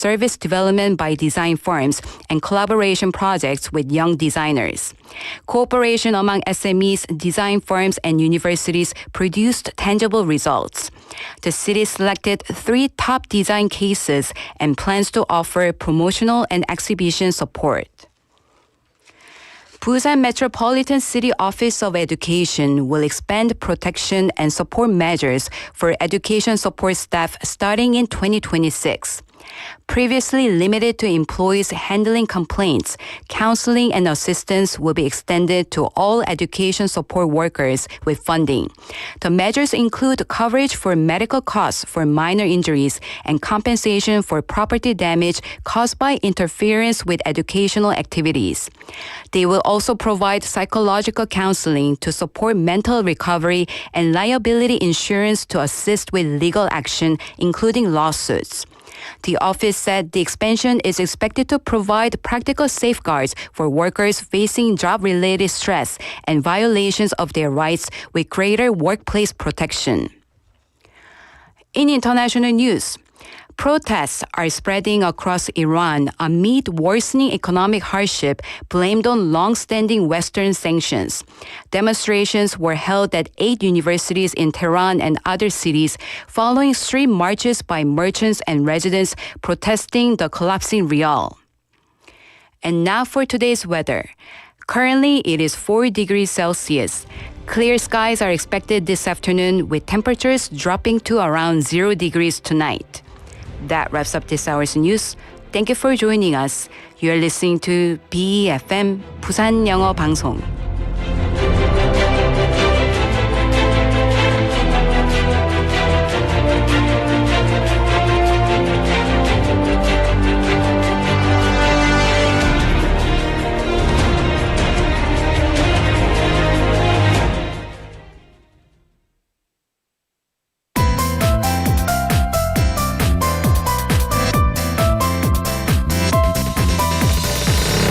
service development by design firms, and collaboration projects with young designers. Cooperation among SMEs, design firms, and universities produced tangible results. The city selected 3 top design cases and plans to offer promotional and exhibition support. Busan Metropolitan City Office of Education will expand protection and support measures for education support staff starting in 2026. Previously limited to employees handling complaints, counseling and assistance will be extended to all education support workers with funding. The measures include coverage for medical costs for minor injuries and compensation for property damage caused by interference with educational activities. They will also provide psychological counseling to support mental recovery and liability insurance to assist with legal action, including lawsuits. The office said the expansion is expected to provide practical safeguards for workers facing job-related stress and violations of their rights with greater workplace protection. In international news, protests are spreading across Iran amid worsening economic hardship blamed on long-standing Western sanctions. Demonstrations were held at 8 universities in Tehran and other cities following street marches by merchants and residents protesting the collapsing rial. And now for today's weather. Currently, it is 4 degrees Celsius. Clear skies are expected this afternoon with temperatures dropping to around 0 degrees tonight. That wraps up this hour's news. Thank you for joining us. You are listening to BEFM 부산 영어 방송.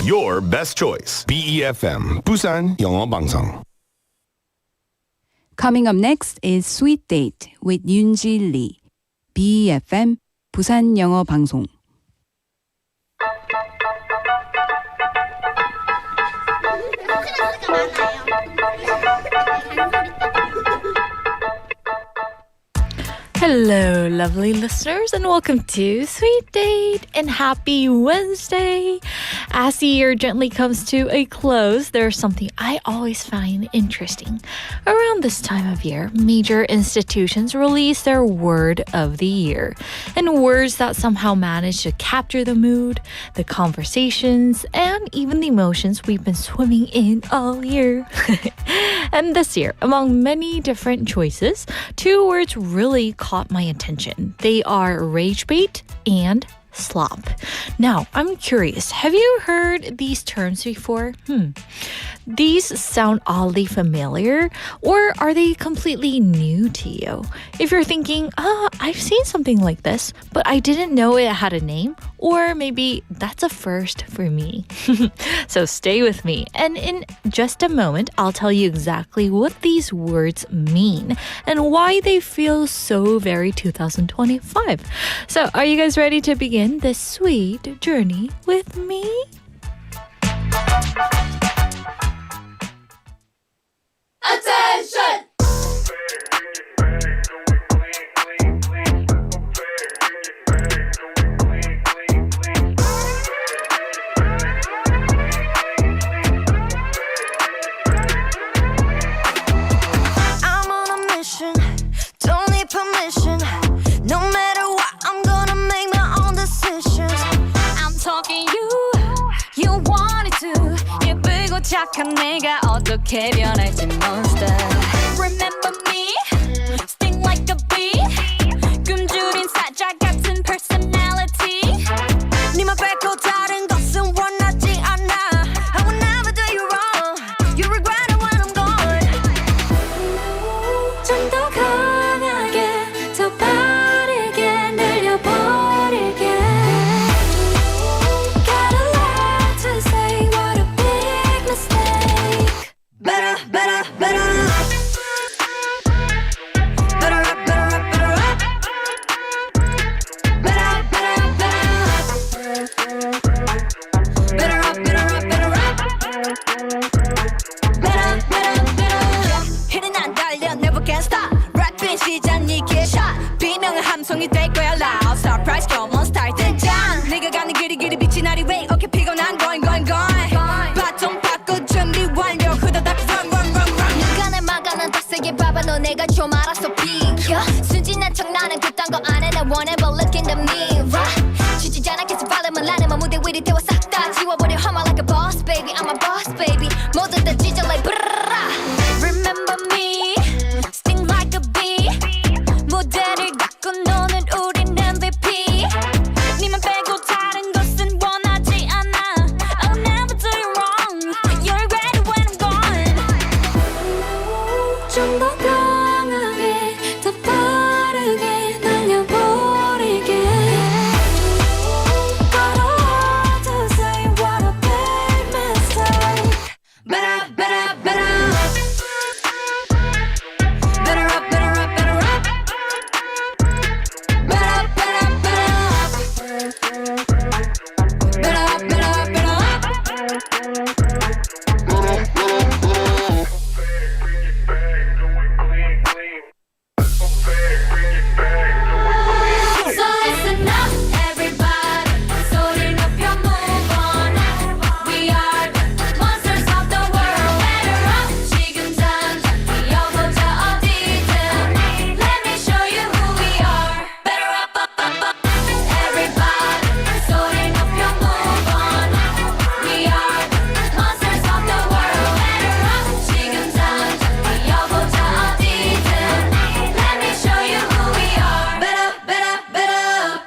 Your best choice. BEFM 부산 영어 방송. Coming up next is Sweet Date with Yoonji Lee. BEFM 부산 영어 방송. Hello, lovely listeners, and welcome to Sweet Date and happy Wednesday. As the year gently comes to a close, there's something I always find interesting. Around this time of year, major institutions release their word of the year, and words that somehow manage to capture the mood, the conversations, and even the emotions we've been swimming in all year. And this year, among many different choices, 2 words really caught my attention. They are rage bait and slop. Now, I'm curious, have you heard these terms before? These sound oddly familiar, or are they completely new to you? If you're thinking, I've seen something like this, but I didn't know it had a name, or maybe that's a first for me. So stay with me, and in just a moment, I'll tell you exactly what these words mean and why they feel so very 2025. So are you guys ready to begin this sweet journey with me? Attention! I'm on a mission, don't need permission. No matter what, I'm gonna make my own decisions. I'm talking you want it to. 예쁘고 착한 내가 어떻게 변할지 monster. Remember me, sting like a bee. 굶주린 사자 같은 personality. 네만 뺏고 다른 것은 원하지 않아. I will never do you wrong. You regret it when I'm gone. 좀 더 강하게, 더 빠르게 늘려버리게. Got a lot to say, what a big mistake. Better, better, better. 일이 태워 싹 다 지워버려 I'm like a boss baby I'm a boss baby 모두 다 찢어 like Remember me Sting like a bee 무대를 갖고 노는 우린 MVP 니만 빼고 다른 것은 원하지 않아 I'll never do you wrong You're ready when I'm gone 좀 더 강하게 더 빠르게 날려버리게 걸어도 say what a big mistake Better, better, better Better up, better up, better up Better up, better up, better up Better up, better up, better up So it's enough, everybody. 소리 높여 move on. We are the monsters of the world. Better up, 지금 당장 뛰어보자 어디든. Let me show you who we are. Better up, up, up, up. Everybody, 소리 높여 move on. We are the monsters of the world. Better up, 지금 당장 뛰어보자 어디든. Let me show you who we are. Better, better, better.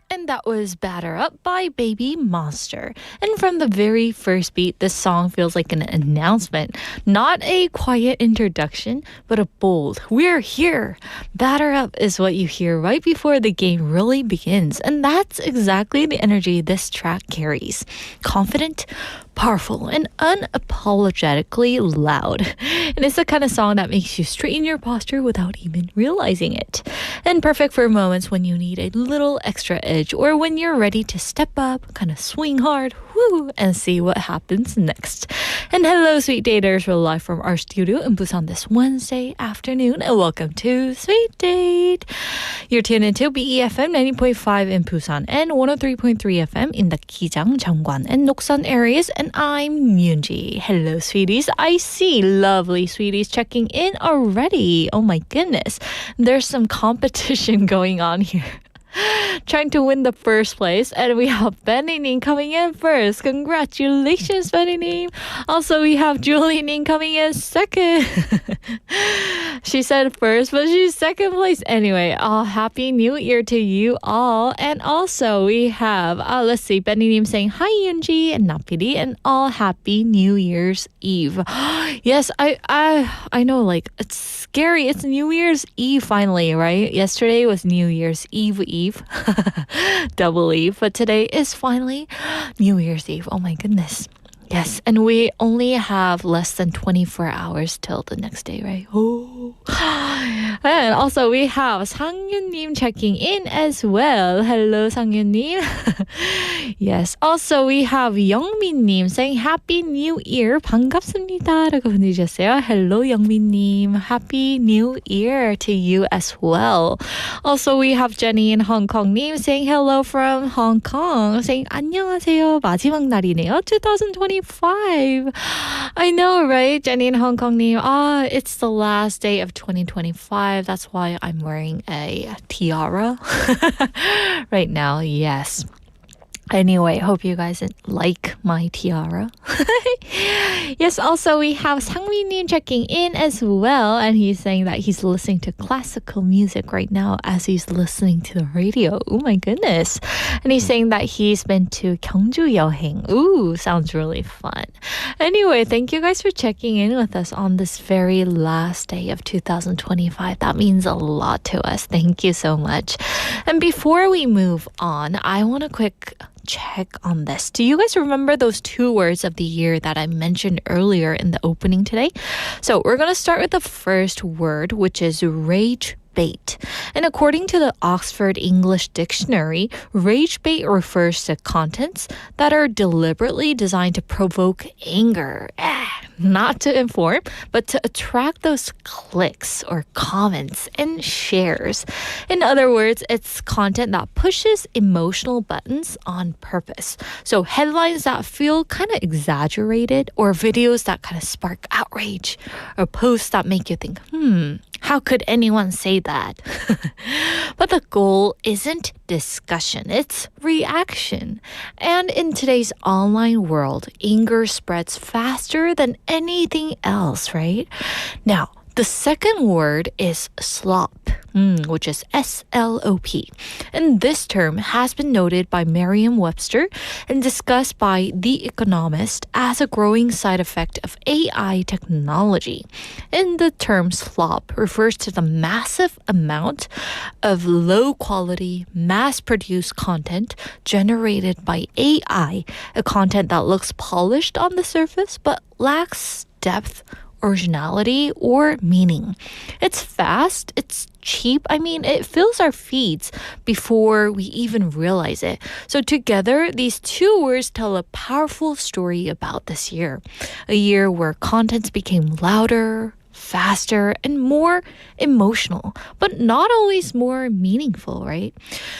And that was Batter Up by Baby Monster. And from the very first beat, this song feels like an announcement. Not a quiet introduction, but a bold, we're here. Batter Up is what you hear right before the game really begins. And that's exactly the energy this track carries. Confident, powerful, and unapologetically loud. And it's the kind of song that makes you straighten your posture without even realizing it. And perfect for moments when you need a little extra edge or when you're ready to step up, kind of swing hard, woo, and see what happens next. And hello, sweet daters. We're live from our studio in Busan this Wednesday afternoon, and welcome to Sweet Date. You're tuned into BEFM 90.5 in Busan and 103.3 FM in the Gijang, Jeongwan, and Noksan areas. And I'm Yoonji. Hello, sweeties. I see lovely sweeties checking in already. Oh my goodness. There's some competition going on here. Trying to win the first place. And we have Benny Ning coming in first. Congratulations, Benny Ning. Also, we have Julie Ning coming in second. She said first, but she's second place. Anyway, Happy New Year to you all. And also, we have, let's see, Benny Ning saying, hi, Yoonji and Napiri, and all Happy New Year's Eve. Yes, I know, like, it's scary. It's New Year's Eve finally, right? Yesterday was New Year's Eve. Double Eve, but today is finally New Year's Eve. Oh my goodness. Yes, and we only have less than 24 hours till the next day, right? Oh. And also we have Sangyun-님 checking in as well. Hello, Sangyun-님. Yes, also we have Youngmin-님 saying Happy New Year. 반갑습니다. 라고 보내주셨어요. Hello, Youngmin-님. Happy New Year to you as well. Also we have Jenny in Hong Kong-님 saying hello from Hong Kong. Saying 안녕하세요. 마지막 날이네요. 2025. I know, right? Jenny in Hong Kong-님. It's the last day of 2025. That's why I'm wearing a tiara right now. Yes. Anyway, hope you guys like my tiara. Yes, also we have Sangmin-님 checking in as well, and he's saying that he's listening to classical music right now as he's listening to the radio. Oh my goodness. And he's saying that he's been to Gyeongju 여행. Ooh, sounds really fun. Anyway, thank you guys for checking in with us on this very last day of 2025. That means a lot to us. Thank you so much. And before we move on, I want to quick check on this. Do you guys remember those two words of the year that I mentioned earlier in the opening today? So we're going to start with the first word, which is rage bait. And according to the Oxford English Dictionary, rage bait refers to contents that are deliberately designed to provoke anger. Not to inform, but to attract those clicks or comments and shares. In other words, it's content that pushes emotional buttons on purpose. So headlines that feel kind of exaggerated, or videos that kind of spark outrage, or posts that make you think, how could anyone say that? But the goal isn't discussion. It's reaction. And in today's online world, anger spreads faster than anything else, right? Now, the second word is slop, which is S-L-O-P. And this term has been noted by Merriam-Webster and discussed by The Economist as a growing side effect of AI technology. And the term slop refers to the massive amount of low-quality, mass-produced content generated by AI, a content that looks polished on the surface but lacks depth, originality, or meaning. It's fast, it's cheap. I mean, it fills our feeds before we even realize it. So together, these two words tell a powerful story about this year. A year where contents became louder, faster, and more emotional, but not always more meaningful, right?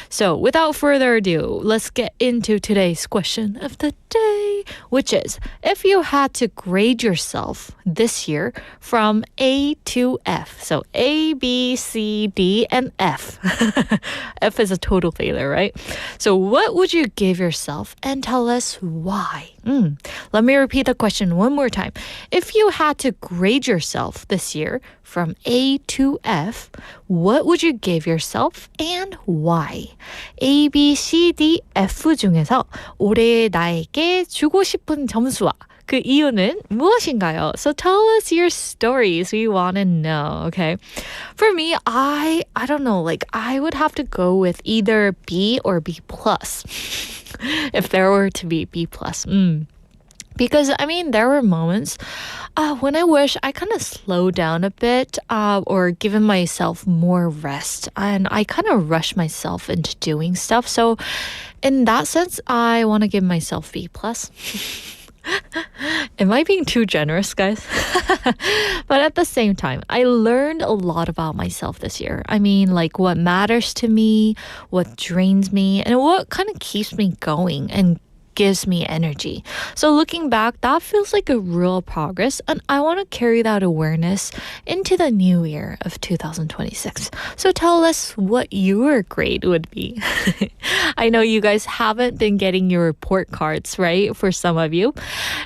So without further ado, let's get into today's question of the day, which is, if you had to grade yourself this year from A to F, so A, B, C, D, and F. F is a total failure, right? So what would you give yourself, and tell us why? Let me repeat the question one more time. If you had to grade yourself this year from A to F, what would you give yourself and why? A, B, C, D, F 중에서 올해 나에게 주고 싶은 점수와 그 이유는 무엇인가요? So tell us your stories. We want to know, okay? For me, I don't know, like I would have to go with either B or B plus. If there were to be B plus. Because, I mean, there were moments when I wish I kind of slowed down a bit or given myself more rest. And I kind of rushed myself into doing stuff. So in that sense, I want to give myself B plus. Am I being too generous, guys? But at the same time, I learned a lot about myself this year. I mean, like what matters to me, what drains me, and what kind of keeps me going and gives me energy. So looking back, that feels like a real progress, and I want to carry that awareness into the new year of 2026. So tell us what your grade would be. I know you guys haven't been getting your report cards, right? For some of you.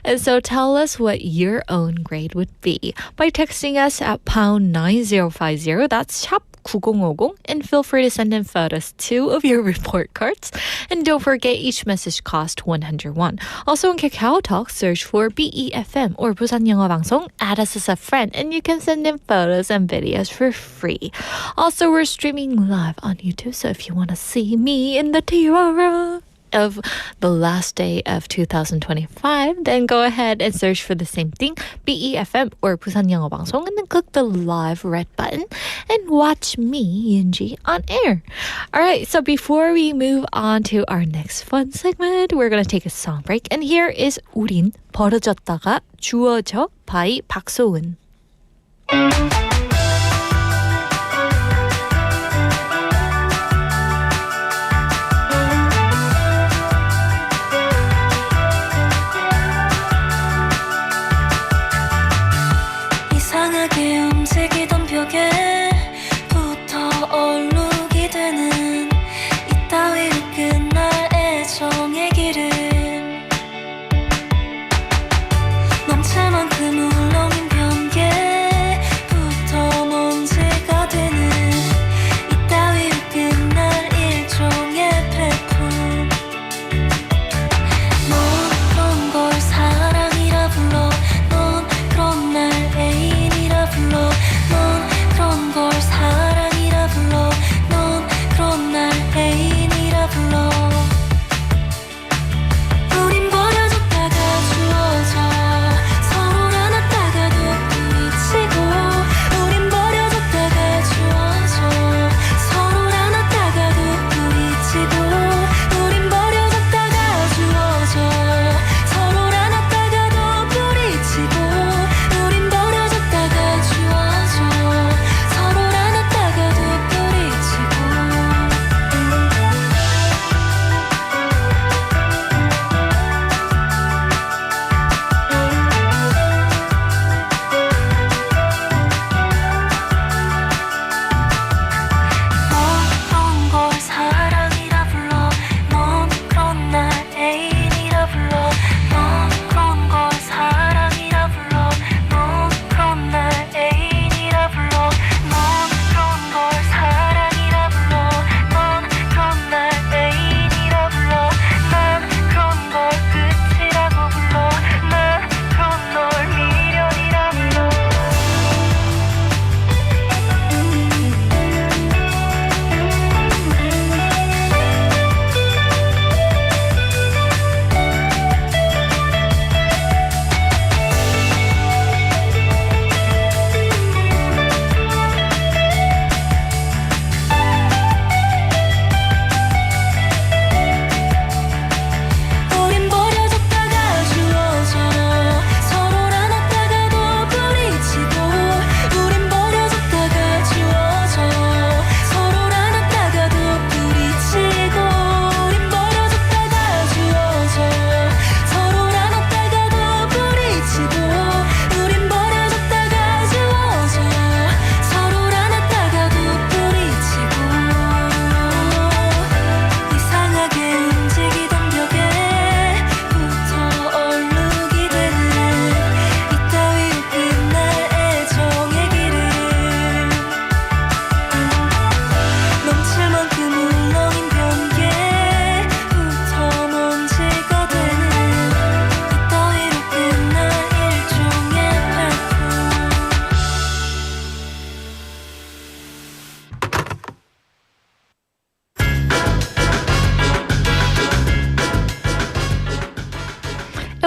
And so tell us what your own grade would be by texting us at pound 9050. That's shop 9050, and feel free to send in photos too of your report cards. And don't forget, each message costs 101. Also on KakaoTalk, search for BEFM or 부산 영어 방송, add us as a friend, and you can send in photos and videos for free. Also, we're streaming live on YouTube, so if you want to see me in the tiara of the last day of 2025, then go ahead and search for the same thing, BEFM or 부산 영어 방송, and then click the live red button and watch me, Yunji, on air. All right, so before we move on to our next fun segment, we're going to take a song break, and here is 우린 벌어졌다가 주어져 by 박소은. 이상하게 움직이던 벽에 붙어 얼룩이 되는 이따위로 끝날 애정의 길을 넘칠 만큼 울렁인 변기에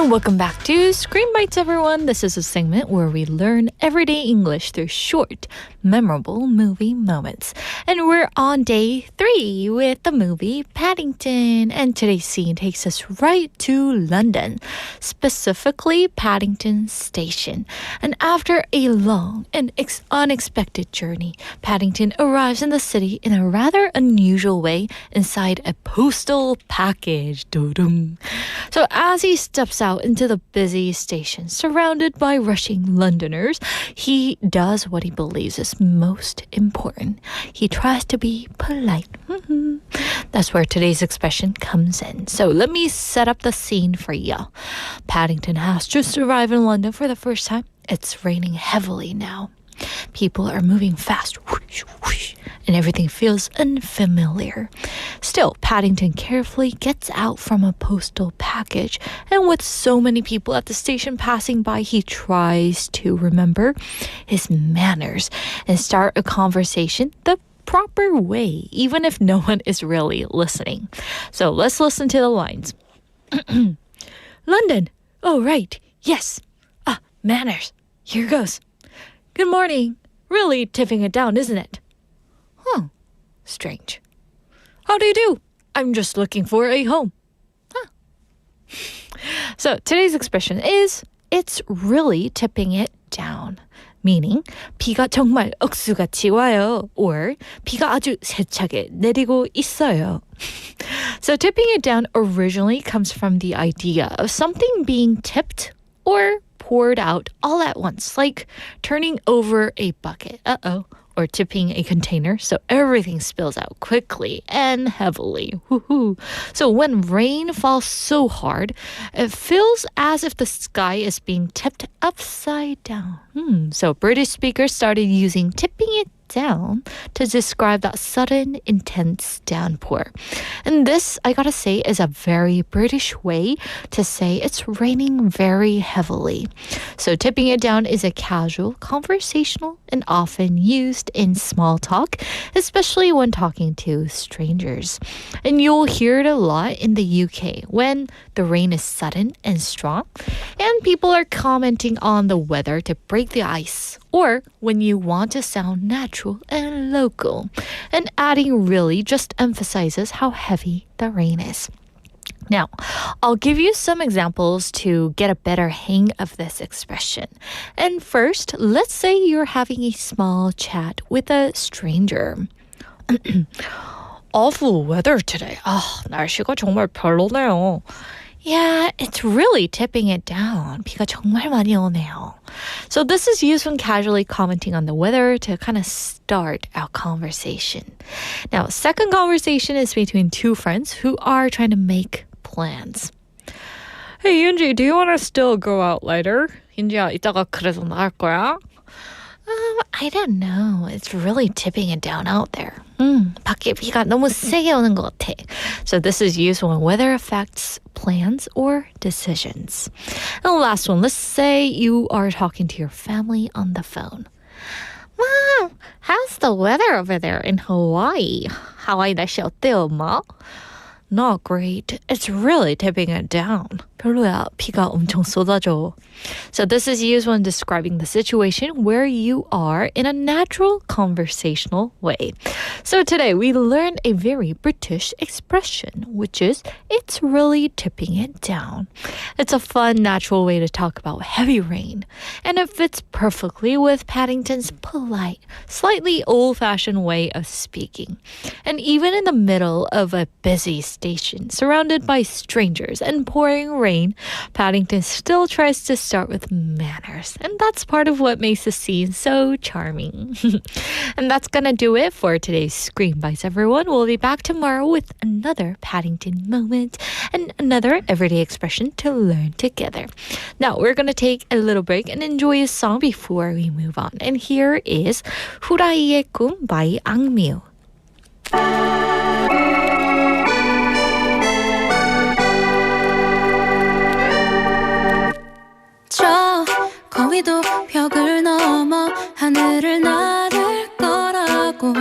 And welcome back to Screen Bites, everyone. This is a segment where we learn everyday English through short, memorable movie moments. And we're on day 3 with the movie Paddington. And today's scene takes us right to London, specifically Paddington Station. And after a long and unexpected journey, Paddington arrives in the city in a rather unusual way inside a postal package. Doo-dum. So as he steps out into the busy station, surrounded by rushing Londoners, he does what he believes is most important. He tries to be polite. That's where today's expression comes in. So let me set up the scene for you. Paddington has just arrived in London for the first time. It's raining heavily now. People are moving fast, whoosh, whoosh, and everything feels unfamiliar. Still, Paddington carefully gets out from a postal package, and with so many people at the station passing by, he tries to remember his manners and start a conversation the proper way, even if no one is really listening. So let's listen to the lines. London. Oh, right. Yes. Manners. Here goes. Good morning. Really tipping it down, isn't it? Huh. Strange. How do you do? I'm just looking for a home. Huh. So today's expression is it's really tipping it down. Meaning 비가 정말 억수같이 와요. Or 비가 아주 세차게 내리고 있어요. So tipping it down originally comes from the idea of something being tipped or poured out all at once, like turning over a bucket, or tipping a container, so everything spills out quickly and heavily. Woohoo. So when rain falls so hard, it feels as if the sky is being tipped upside down. So British speakers started using tipping it down to describe that sudden, intense downpour. And this, I gotta say, is a very British way to say it's raining very heavily. So tipping it down is a casual, conversational, and often used in small talk, especially when talking to strangers. And you'll hear it a lot in the UK when the rain is sudden and strong, and people are commenting on the weather to break the ice, or when you want to sound natural and local. And adding really just emphasizes how heavy the rain is. Now, I'll give you some examples to get a better hang of this expression. And first, let's say you're having a small chat with a stranger. Awful weather today. 날씨가 정말 별로네요. Yeah, it's really tipping it down. 비가 정말 많이 오네요. So this is used when casually commenting on the weather to kind of start our conversation. Now, second conversation is between two friends who are trying to make plans. Hey, Yunji, do you want to still go out later? 윤지야, 이따가 그래도 나갈 거야? I don't know. It's really tipping it down out there. 밖에 비가 너무 세게 오는 것 같아. So this is used when weather affects plans or decisions. And the last one, let's say you are talking to your family on the phone. Mom, how's the weather over there in Hawaii? 하와이 날씨 어때요, 엄마? Not great. It's really tipping it down. 별로야. 비가 엄청 쏟아져. So this is used when describing the situation where you are in a natural conversational way. So today we learned a very British expression, which is it's really tipping it down. It's a fun, natural way to talk about heavy rain. And it fits perfectly with Paddington's polite, slightly old-fashioned way of speaking. And even in the middle of a busy station, surrounded by strangers and pouring rain, Paddington still tries to start with manners. And that's part of what makes the scene so charming. And that's gonna do it for today's Screen Bites, everyone. We'll be back tomorrow with another Paddington moment and another everyday expression to learn together. Now, we're gonna take a little break and enjoy a song before we move on. And here is 후라이의 꿈 by 악뮤. 저 거위도 벽을 넘어 하늘을 나를 거라고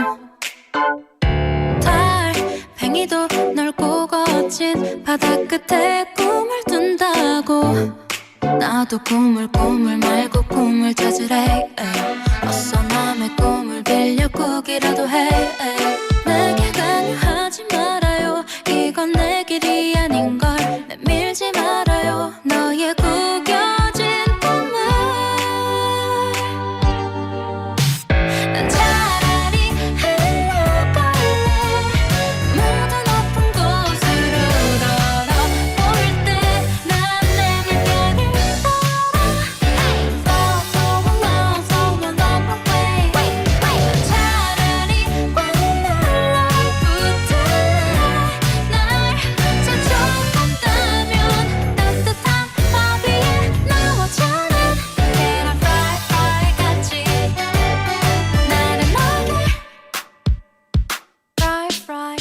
달팽이도 넓고 거친 바다 끝에 꿈을 둔다고 말고 나도 꿈을 말고 꿈을 찾으래 어서 남의 꿈을 빌려 꾸기라도 해 내게 강요하지 말아요 이건 내 길이 아닌걸 내밀지 말아요 너의 구겨진 꿈을 난 차라리 흘러갈래 모두 높은 곳으로 널어볼 때 난 내 물결을 따라 Fall so long so long away 난 차라리 꽉 날라붙을래 날 재촉한다면 따뜻한 밥 위에 나와자는 계란 프라이 같이 나른하게 프라이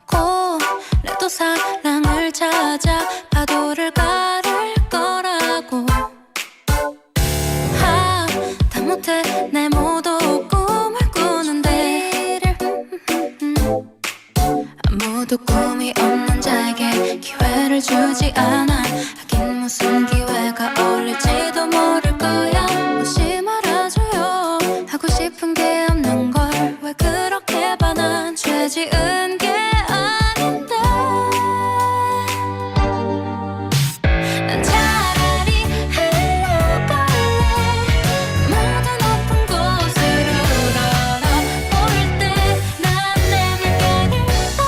고래도 사랑을 찾아 파도를 가를 거라고 다 못해 내 모두 꿈을 꾸는데 아무도 꿈이 없는 자에게 기회를 주지 않아 하긴 무슨 기회가 어울릴지도 모를 거야 혹시 말아줘요 하고 싶은 게 없는 걸 왜 그렇게 반한 죄 지은 게 아닌데 난 차라리 흘러갈래 모두 높은 곳으로 널어볼 때 난 내 물결을 따라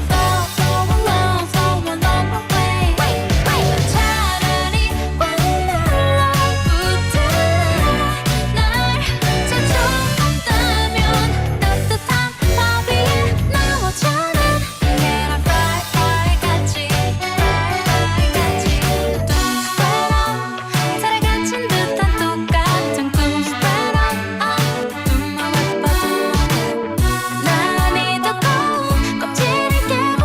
Fall so long so long away 난 차라리 꽉 날라붙을래 날 재촉한다면 따뜻한 밥 위에 나와자는 계란 프라이 같이 살아 갇힌 듯한 똑같은 꿈 눈만 예뻐도 나란히 뜨거운 껍질을 깨고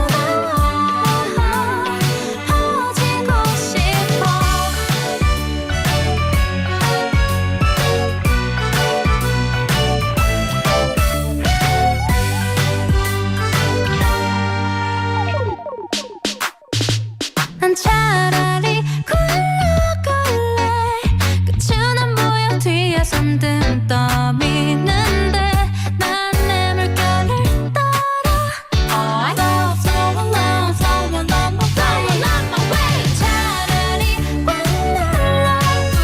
나와 퍼지고 싶어 난 차라리 굴러갈래 끝은 안 보여 뒤에선 등 떠미는데 난 내 물결을 따라 So long so long away 차라리 꽉 날라붙을래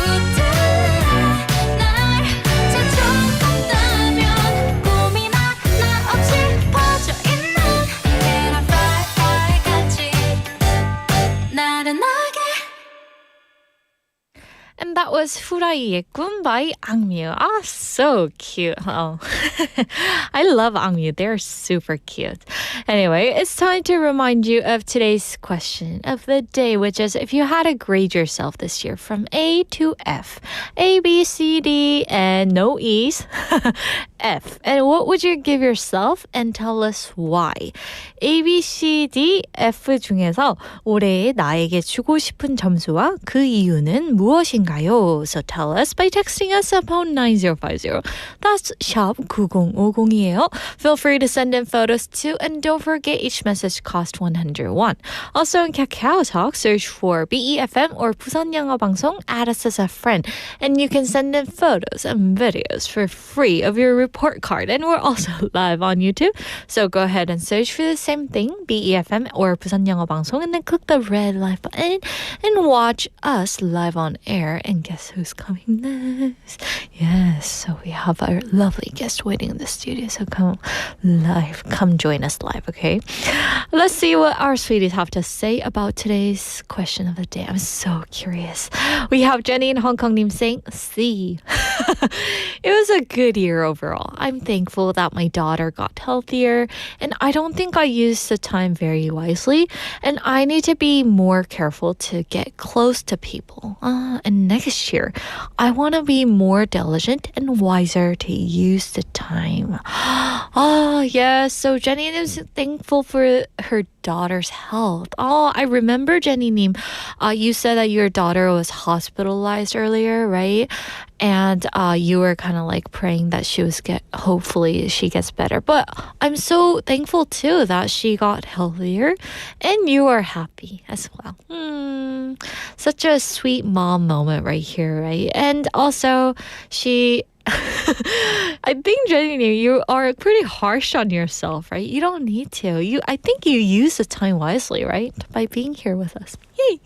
날 재촉한다면 꿈이나 나 없이 퍼져있는 계란 프라이 같이 나른하게 And that was 후라이의 꿈 by 악뮤. Ah, so cute. Oh, I love 악뮤. They're super cute. Anyway, it's time to remind you of today's question of the day, which is if you had to grade yourself this year from A to F, A, B, C, D, and no E's, F. And what would you give yourself and tell us why? A, B, C, D, F 중에서 올해 나에게 주고 싶은 점수와 그 이유는 무엇인가요? So tell us by texting us at pound 9050. That's 샵 9050이에요. Feel free to send in photos too, and don't forget each message costs 101. Also in Kakao Talk, search for BEFM or 부산 영어 방송, add us as a friend, and you can send in photos and videos for free of your report card. And we're also live on YouTube, so go ahead and search for the same thing, BEFM or 부산 영어 방송, and then click the red live button and watch us live on air. And guess who's coming next? Yes, so we have our lovely guest waiting in the studio. So come join us live, okay? Let's see what our sweeties have to say about today's question of the day. I'm so curious. We have Jenny in Hong Kong saying C. It was a good year overall. I'm thankful that my daughter got healthier, and I don't think I used the time very wisely, and I need to be more careful to get close to people. And next year, I want to be more diligent and wiser to use the time. Yes. So Jenny is thankful for her daughter's health. Oh, I remember, Jenny-님, you said that your daughter was hospitalized earlier, right? And you were kind of like praying that hopefully she gets better. But I'm so thankful too that she got healthier and you are happy as well. Such a sweet mom moment right here, right? And also I think, Jenny, you are pretty harsh on yourself, right? You don't need to. I think you use the time wisely, right? By being here with us. Yay!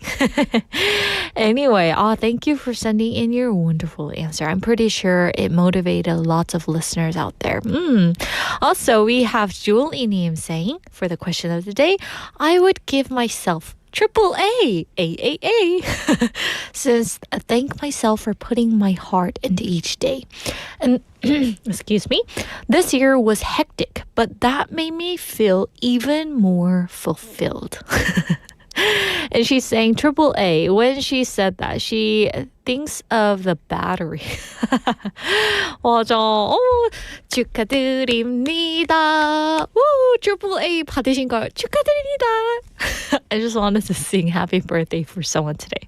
Anyway, thank you for sending in your wonderful answer. I'm pretty sure it motivated lots of listeners out there. Also, we have Julie-님 saying, for the question of the day, I would give myself AAA, since I thank myself for putting my heart into each day. And excuse me, this year was hectic, but that made me feel even more fulfilled. And she's saying AAA. When she said that, she thinks of the battery. 맞아. 축하드립니다. 우, AAA 받으신 걸 축하드립니다. I just wanted to sing happy birthday for someone today.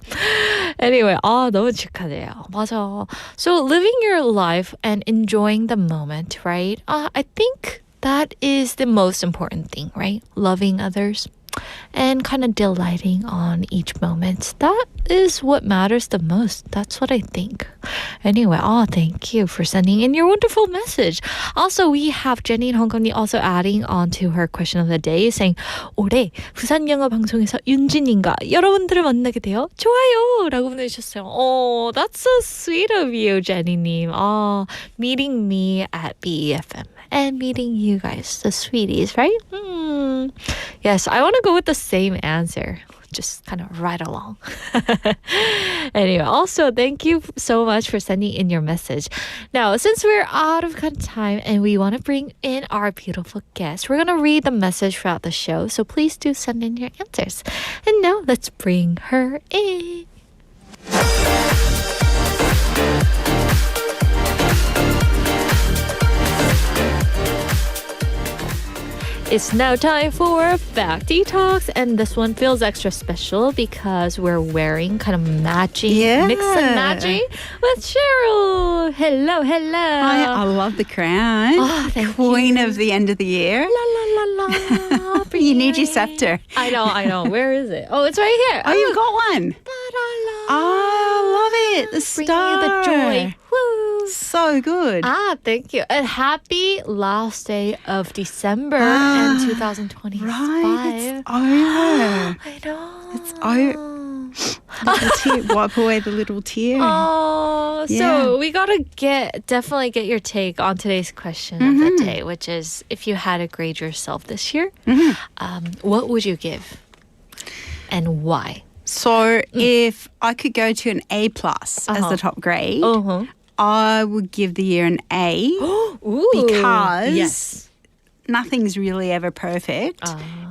Anyway, 너무 축하드려요. 맞아. So living your life and enjoying the moment, right? I think that is the most important thing, right? Loving others and kind of delighting on each moment. That is what matters the most. That's what I think. Anyway, thank you for sending in your wonderful message. Also, we have Jenny in Hong Kong also adding on to her question of the day, saying 올해 부산 영어 방송에서 윤진님과 여러분들을 만나게 되어 좋아요 라고 보내주셨어요. Oh, that's so sweet of you, Jenny-님. Meeting me at BEFM and meeting you guys, the sweeties, right? Yes, I want to go with the same answer. Just kind of right along. Anyway, also, thank you so much for sending in your message. Now, since we're out of time and we want to bring in our beautiful guest, we're going to read the message throughout the show. So please do send in your answers. And now, let's bring her in. It's now time for Fact Detox, and this one feels extra special because we're wearing kind of matching, mix and matching with Cheryl. Hello. Hi, I love the crown. Thank Queen you. of the end of the year. La la la la. You need your scepter. I know. Where is it? Oh, it's right here. Oh, you've got one. La, la, la. Oh, love it. The Bring star. you the joy. Woo. So good. Thank you. And happy last day of December in 2025. Right, it's over. I know. It's over. Little tear. Wipe away the little tear. Oh, Yeah. so we gotta definitely get your take on today's question of the day, which is if you had to grade yourself this year, what would you give and why? So if I could go to an A+ as the top grade, I would give the year an A Ooh, because yes. nothing's really ever perfect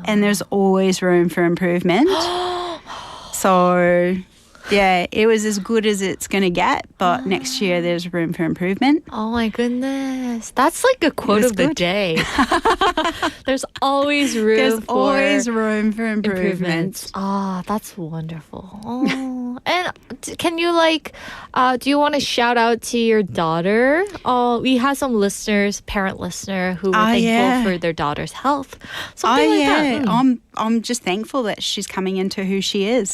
and there's always room for improvement. So, yeah, it was as good as it's going to get, but next year there's room for improvement. Oh my goodness. That's like a quote of the good. day. There's always room There's for always room for improvement. improvements. That's wonderful. And can you do you want to shout out to your daughter? We have some parent listener who were thankful for their daughter's health. Something like that. I'm just thankful that she's coming into who she is.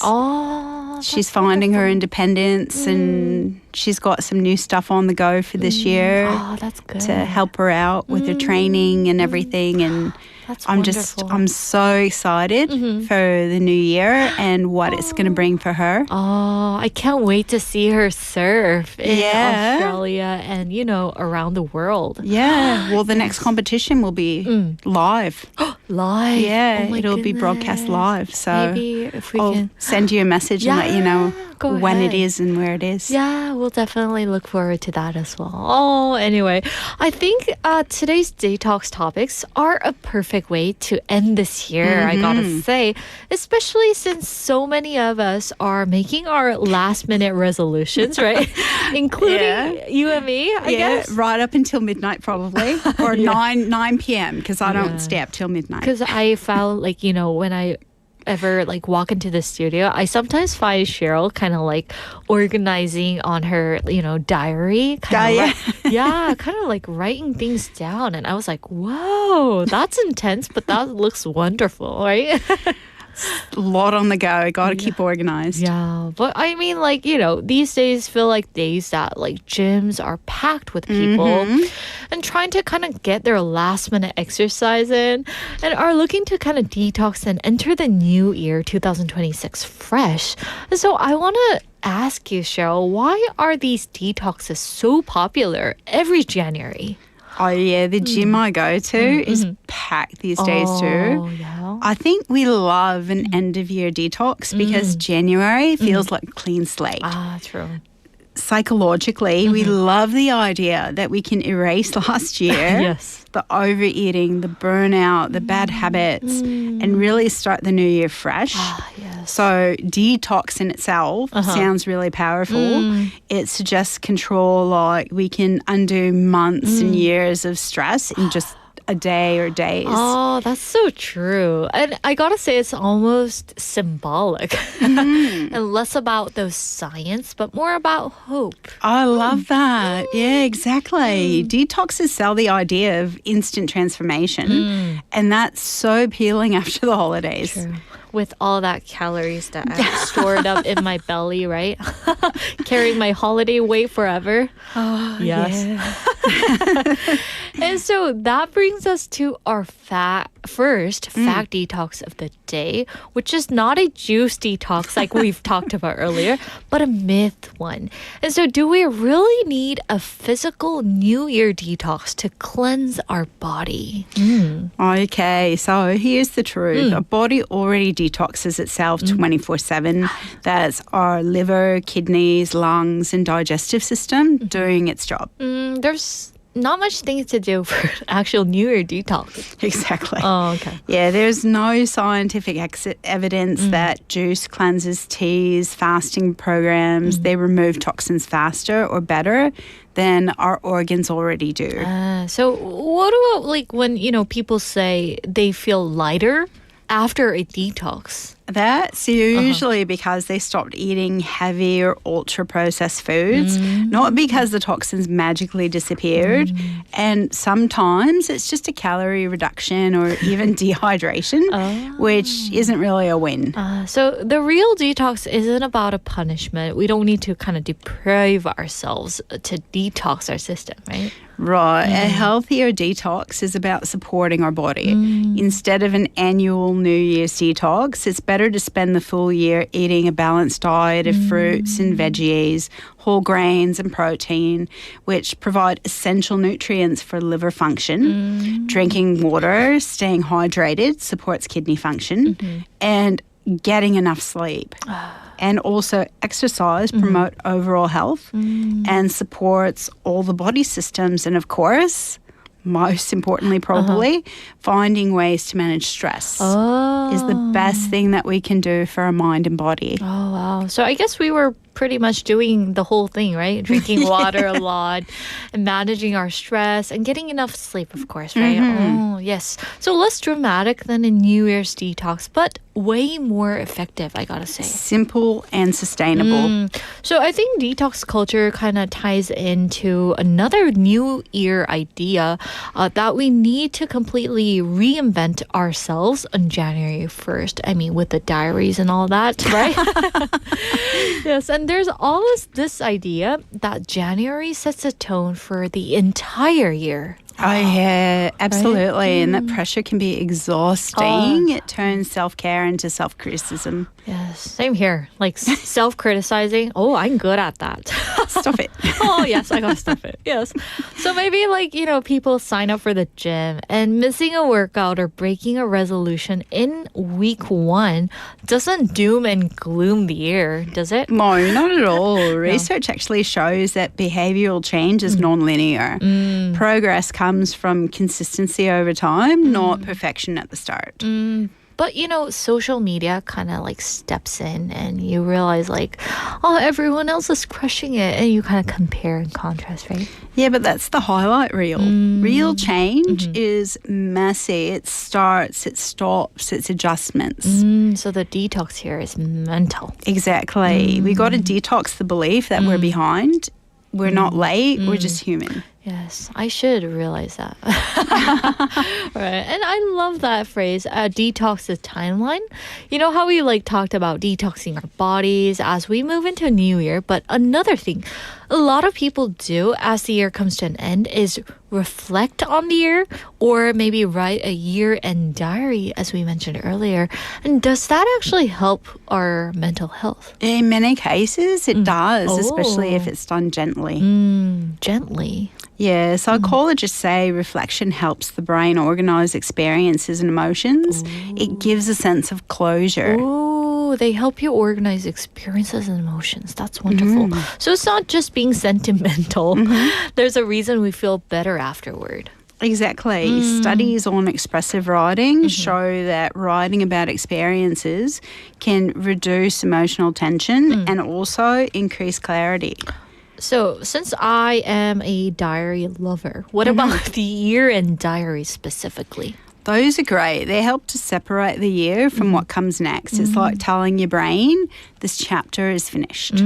She's That's finding her wonderful. independence and she's got some new stuff on the go for this year That's good. to help her out with her training and everything. And That's I'm so excited for the new year and what it's going to bring for her. I can't wait to see her surf in Yeah. Australia and, around the world. Yeah. Well, the next competition will be live. Live. Yeah, Oh my it'll be broadcast goodness. live. So Maybe if we I'll can. send you a message and let you know go when ahead. it is and where it is. Yeah, we'll definitely look forward to that as well. Anyway, I think today's Detox topics are a perfect perfect way to end this year, I gotta say, especially since so many of us are making our last minute resolutions, right? Including you and me, I guess. Right up until midnight probably, or 9 p.m. because I don't stay up till midnight. Because I found like, when I ever like walk into the studio, I sometimes find Cheryl kind of like organizing on her, diary. Kind of like writing things down. And I was like, whoa, that's intense, but that looks wonderful, right? A lot on the go. Got to keep organized. Yeah, but I mean, like, these days feel like days that like gyms are packed with people and trying to kind of get their last minute exercise in and are looking to kind of detox and enter the new year 2026 fresh. And so I want to ask you, Cheryl, why are these detoxes so popular every January? Oh, yeah, the gym I go to is packed these days too. Yeah. I think we love an end-of-year detox because January feels like a clean slate. Ah, true. Psychologically, we love the idea that we can erase last year, Yes. the overeating, the burnout, the bad habits, and really start the new year fresh. Ah, yes. So detox in itself sounds really powerful. It suggests control, like we can undo months and years of stress in just a day or days. Oh, that's so true. And I gotta say, it's almost symbolic and less about those science, but more about hope. I love that. Yeah, exactly. Detoxes sell the idea of instant transformation, and that's so appealing after the holidays. True. With all that calories that I've stored up in my belly, right? Carrying my holiday weight forever. Oh, yes. Yeah. And so that brings us to our first fact detox of the day, which is not a juice detox like we've talked about earlier, but a myth one. And so do we really need a physical New Year detox to cleanse our body? Okay, so here's the truth. Our body already detoxes itself 24/7. That's our liver, kidneys, lungs, and digestive system doing its job. There's not much things to do for actual New Year detox. Exactly. Oh, okay. Yeah, there's no scientific evidence that juice cleanses, teas, fasting programs, they remove toxins faster or better than our organs already do. So what about like when, people say they feel lighter after a detox? That's usually because they stopped eating heavy or ultra-processed foods, not because the toxins magically disappeared. And sometimes it's just a calorie reduction or even dehydration, which isn't really a win. So the real detox isn't about a punishment. We don't need to kind of deprive ourselves to detox our system, right? Right. A healthier detox is about supporting our body. Instead of an annual New Year's detox, it's better to spend the full year eating a balanced diet of fruits and veggies, whole grains and protein, which provide essential nutrients for liver function. Drinking water, staying hydrated, supports kidney function, and getting enough sleep. And also exercise promote overall health and supports all the body systems. And of course, most importantly probably, finding ways to manage stress is the best thing that we can do for our mind and body. Oh, wow. So I guess we were pretty much doing the whole thing, right? Drinking water a lot and managing our stress and getting enough sleep, of course, right? Oh, yes. So less dramatic than a New Year's detox, but way more effective, I gotta say. Simple and sustainable. So I think detox culture kind of ties into another New Year idea that we need to completely reinvent ourselves on January 1st. I mean, with the diaries and all that, right? Yes, and there's always this idea that January sets a tone for the entire year. Oh, yeah, absolutely. And that pressure can be exhausting. It turns self-care into self-criticism. Yes, same here. Like self-criticizing. Oh, I'm good at that. Stop it. Oh, yes, I gotta stop it. Yes. So maybe people sign up for the gym and missing a workout or breaking a resolution in week 1 doesn't doom and gloom the year, does it? No, not at all. Research actually shows that behavioral change is non-linear. Progress comes from consistency over time, not perfection at the start. But, social media kind of steps in and you realize everyone else is crushing it and you kind of compare and contrast, right? Yeah, but that's the highlight reel. Real change is messy. It starts, it stops, it's adjustments. So the detox here is mental. Exactly. We got to detox the belief that we're behind. We're not late. We're just human. Yes, I should realize that. Right. And I love that phrase, detox the timeline. You know how we talked about detoxing our bodies as we move into a new year, but another thing a lot of people do as the year comes to an end is reflect on the year or maybe write a year-end diary, as we mentioned earlier. And does that actually help our mental health? In many cases, it does, especially if it's done gently. Gently. Yeah, psychologists say reflection helps the brain organize experiences and emotions. It gives a sense of closure. Oh, they help you organize experiences and emotions. That's wonderful. So it's not just being sentimental. There's a reason we feel better afterward. Exactly. Studies on expressive writing show that writing about experiences can reduce emotional tension and also increase clarity. So, since I am a diary lover, what about the year-end diary specifically? Those are great. They help to separate the year from what comes next. It's like telling your brain, this chapter is finished.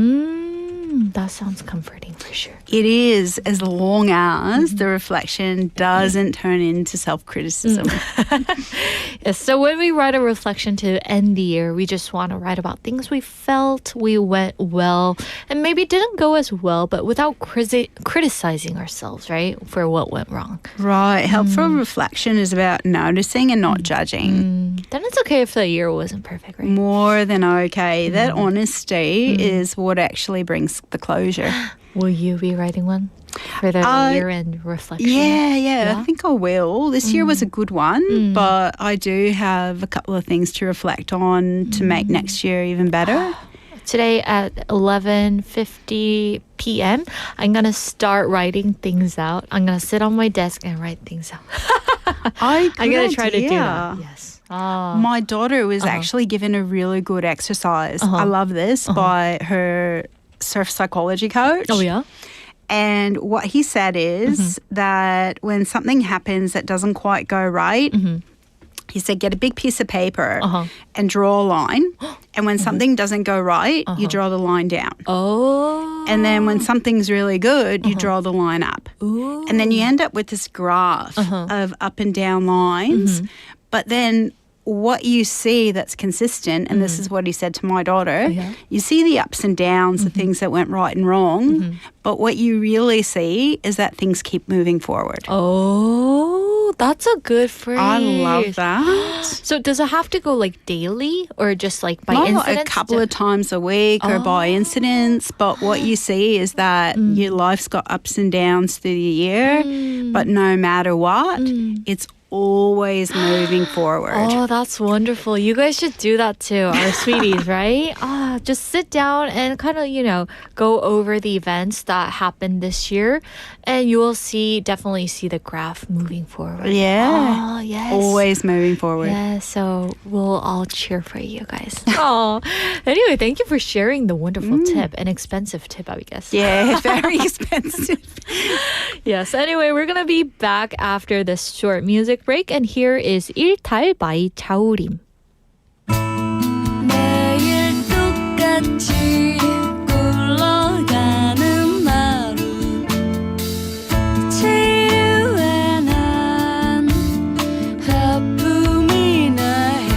That sounds comforting for sure. It is, as long as the reflection doesn't turn into self-criticism. Yes, so when we write a reflection to end the year, we just want to write about things we felt we went well and maybe didn't go as well, but without criticizing ourselves, right, for what went wrong. Right. Helpful reflection is about noticing and not judging. Then it's okay if the year wasn't perfect, right? More than okay. That honesty is what actually brings the closure. Will you be writing one for the year-end reflection? Yeah. I think I will. This year was a good one, but I do have a couple of things to reflect on to make next year even better. Today at 11:50 p.m., I'm going to start writing things out. I'm going to sit on my desk and write things out. I'm going to try to do that. Yes. My daughter was actually given a really good exercise. I love this by her surf psychology coach. Oh, yeah? And what he said is that when something happens that doesn't quite go right, he said, get a big piece of paper and draw a line. And when something doesn't go right, you draw the line down. Oh. And then when something's really good, you draw the line up. Ooh. And then you end up with this graph of up and down lines. But then what you see that's consistent, and this is what he said to my daughter, you see the ups and downs, the things that went right and wrong, but what you really see is that things keep moving forward. Oh, that's a good phrase. I love that. So does it have to go daily or just by Not incidents? a couple of times a week or by incidents, but what you see is that your life's got ups and downs through the year, but no matter what, it's always moving forward. Oh, that's wonderful. You guys should do that too, our sweeties, right? Just sit down and kind of, go over the events that happened this year and you will definitely see the graph moving forward. Yeah. Oh, yes. Always moving forward. Yeah, so we'll all cheer for you guys. Oh, anyway, thank you for sharing the wonderful tip, an expensive tip, I guess. Yeah, very expensive. Yes, anyway, we're going to be back after this short music break, and here is 일탈 by 자우림. 매일 똑같이 굴러가는 하루 지루해 난 하품이나 해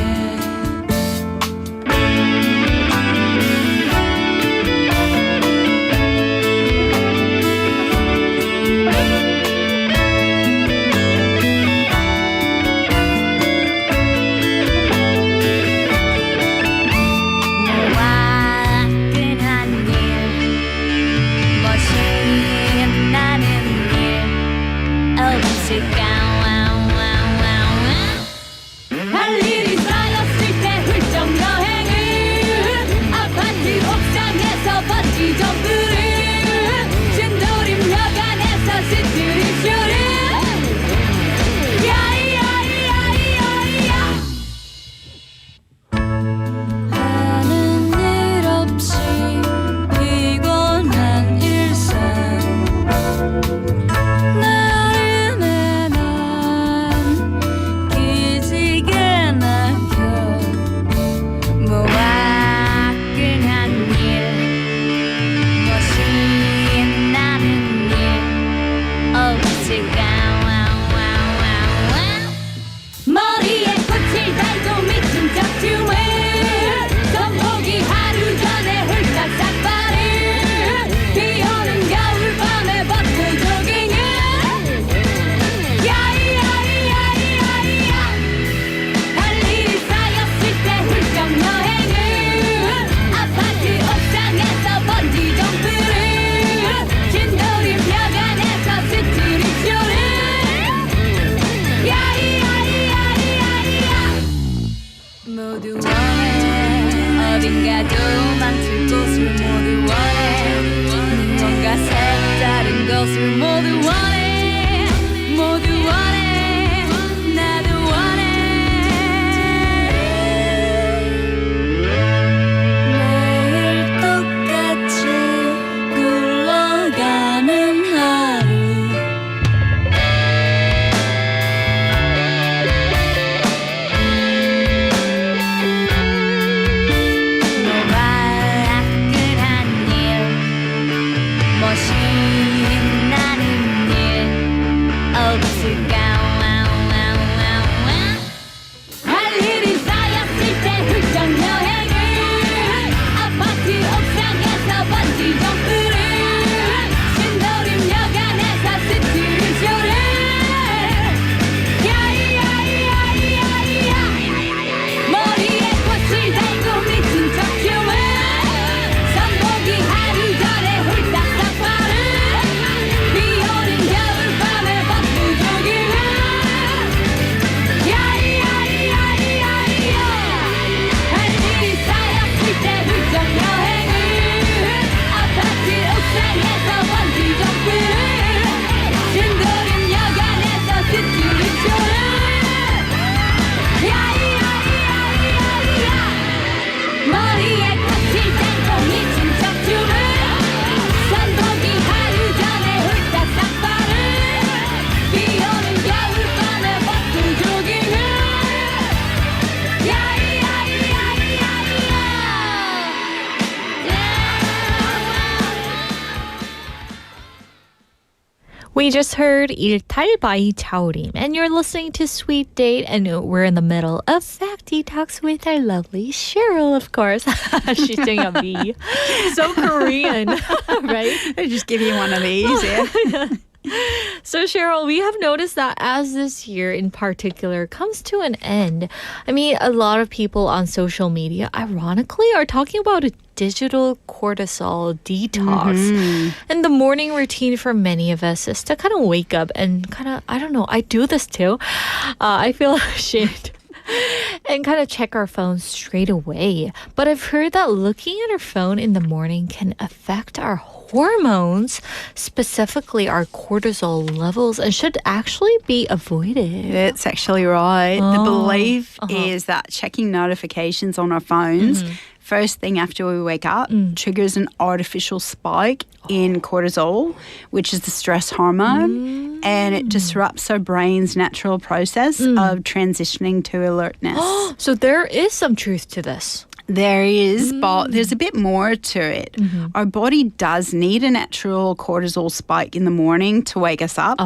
We just heard 일탈 by 자우림, and you're listening to Sweet Date, and we're in the middle of Fact Detox with our lovely Cheryl, of course. She's doing a V. So Korean, right? They just give you one of these, yeah. So Cheryl, we have noticed that as this year in particular comes to an end, I mean, a lot of people on social media, ironically, are talking about a digital cortisol detox. And the morning routine for many of us is to kind of wake up and kind of, I don't know, I do this too. I feel ashamed. And kind of check our phones straight away. But I've heard that looking at our phone in the morning can affect our hormones, specifically our cortisol levels, and should actually be avoided. That's actually right. The belief is that checking notifications on our phones first thing after we wake up triggers an artificial spike in cortisol, which is the stress hormone, and it disrupts our brain's natural process of transitioning to alertness. So there is some truth to this. There is, but there's a bit more to it. Our body does need a natural cortisol spike in the morning to wake us up.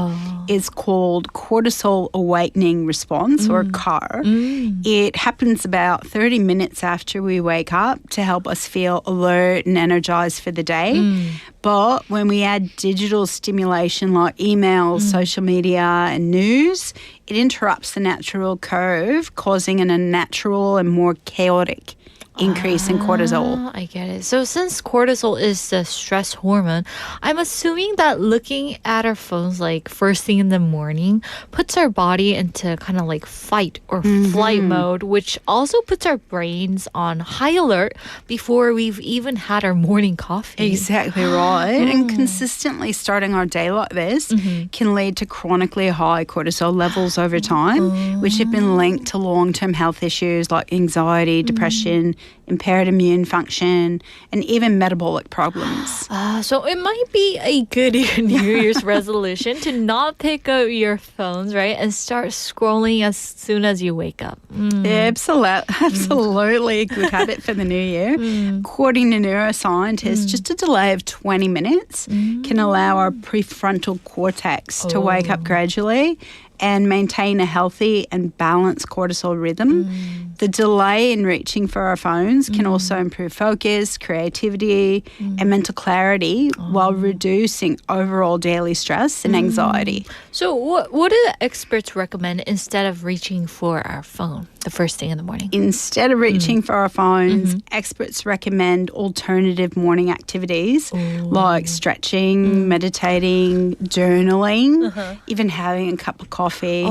It's called cortisol awakening response, or CAR. It happens about 30 minutes after we wake up to help us feel alert and energized for the day. But when we add digital stimulation like emails, social media, and news, it interrupts the natural curve, causing an unnatural and more chaotic increase in cortisol. I get it. So since cortisol is the stress hormone, I'm assuming that looking at our phones like first thing in the morning puts our body into kind of like fight or flight mode, which also puts our brains on high alert before we've even had our morning coffee. Exactly right. And consistently starting our day like this can lead to chronically high cortisol levels over time, which have been linked to long-term health issues like anxiety, depression, impaired immune function, and even metabolic problems. So it might be a good New Year's resolution to not pick up your phones, right? And start scrolling as soon as you wake up. Yeah, absolutely a good habit for the new year. According to neuroscientists, just a delay of 20 minutes can allow our prefrontal cortex to wake up gradually and maintain a healthy and balanced cortisol rhythm. The delay in reaching for our phones can also improve focus, creativity, and mental clarity while reducing overall daily stress and anxiety. So what do the experts recommend instead of reaching for our phone the first thing in the morning? Instead of reaching for our phones, experts recommend alternative morning activities like stretching, meditating, journaling, even having a cup of coffee.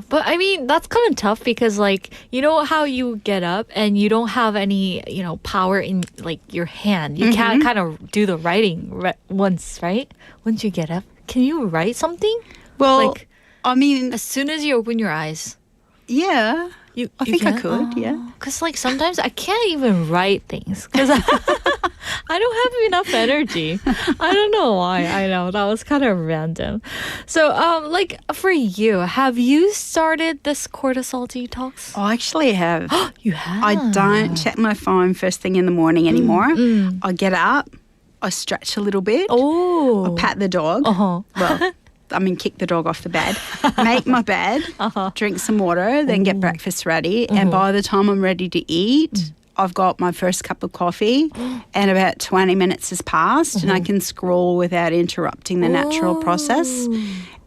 But I mean, that's kind of tough because like, you know how you get up and you don't have any, power in like your hand. You can't kind of do the writing once, right? Once you get up, can you write something? Well, like, I mean, as soon as you open your eyes. Yeah. I think I could, yeah. Because like sometimes I can't even write things because I don't have enough energy. I don't know why. I know that was kind of random. So like for you, have you started this cortisol detox? I actually have. You have? I don't check my phone first thing in the morning anymore. I get up, I stretch a little bit, I pat the dog. Well, kick the dog off the bed, make my bed, drink some water, then get breakfast ready. And by the time I'm ready to eat, I've got my first cup of coffee and about 20 minutes has passed and I can scroll without interrupting the natural process.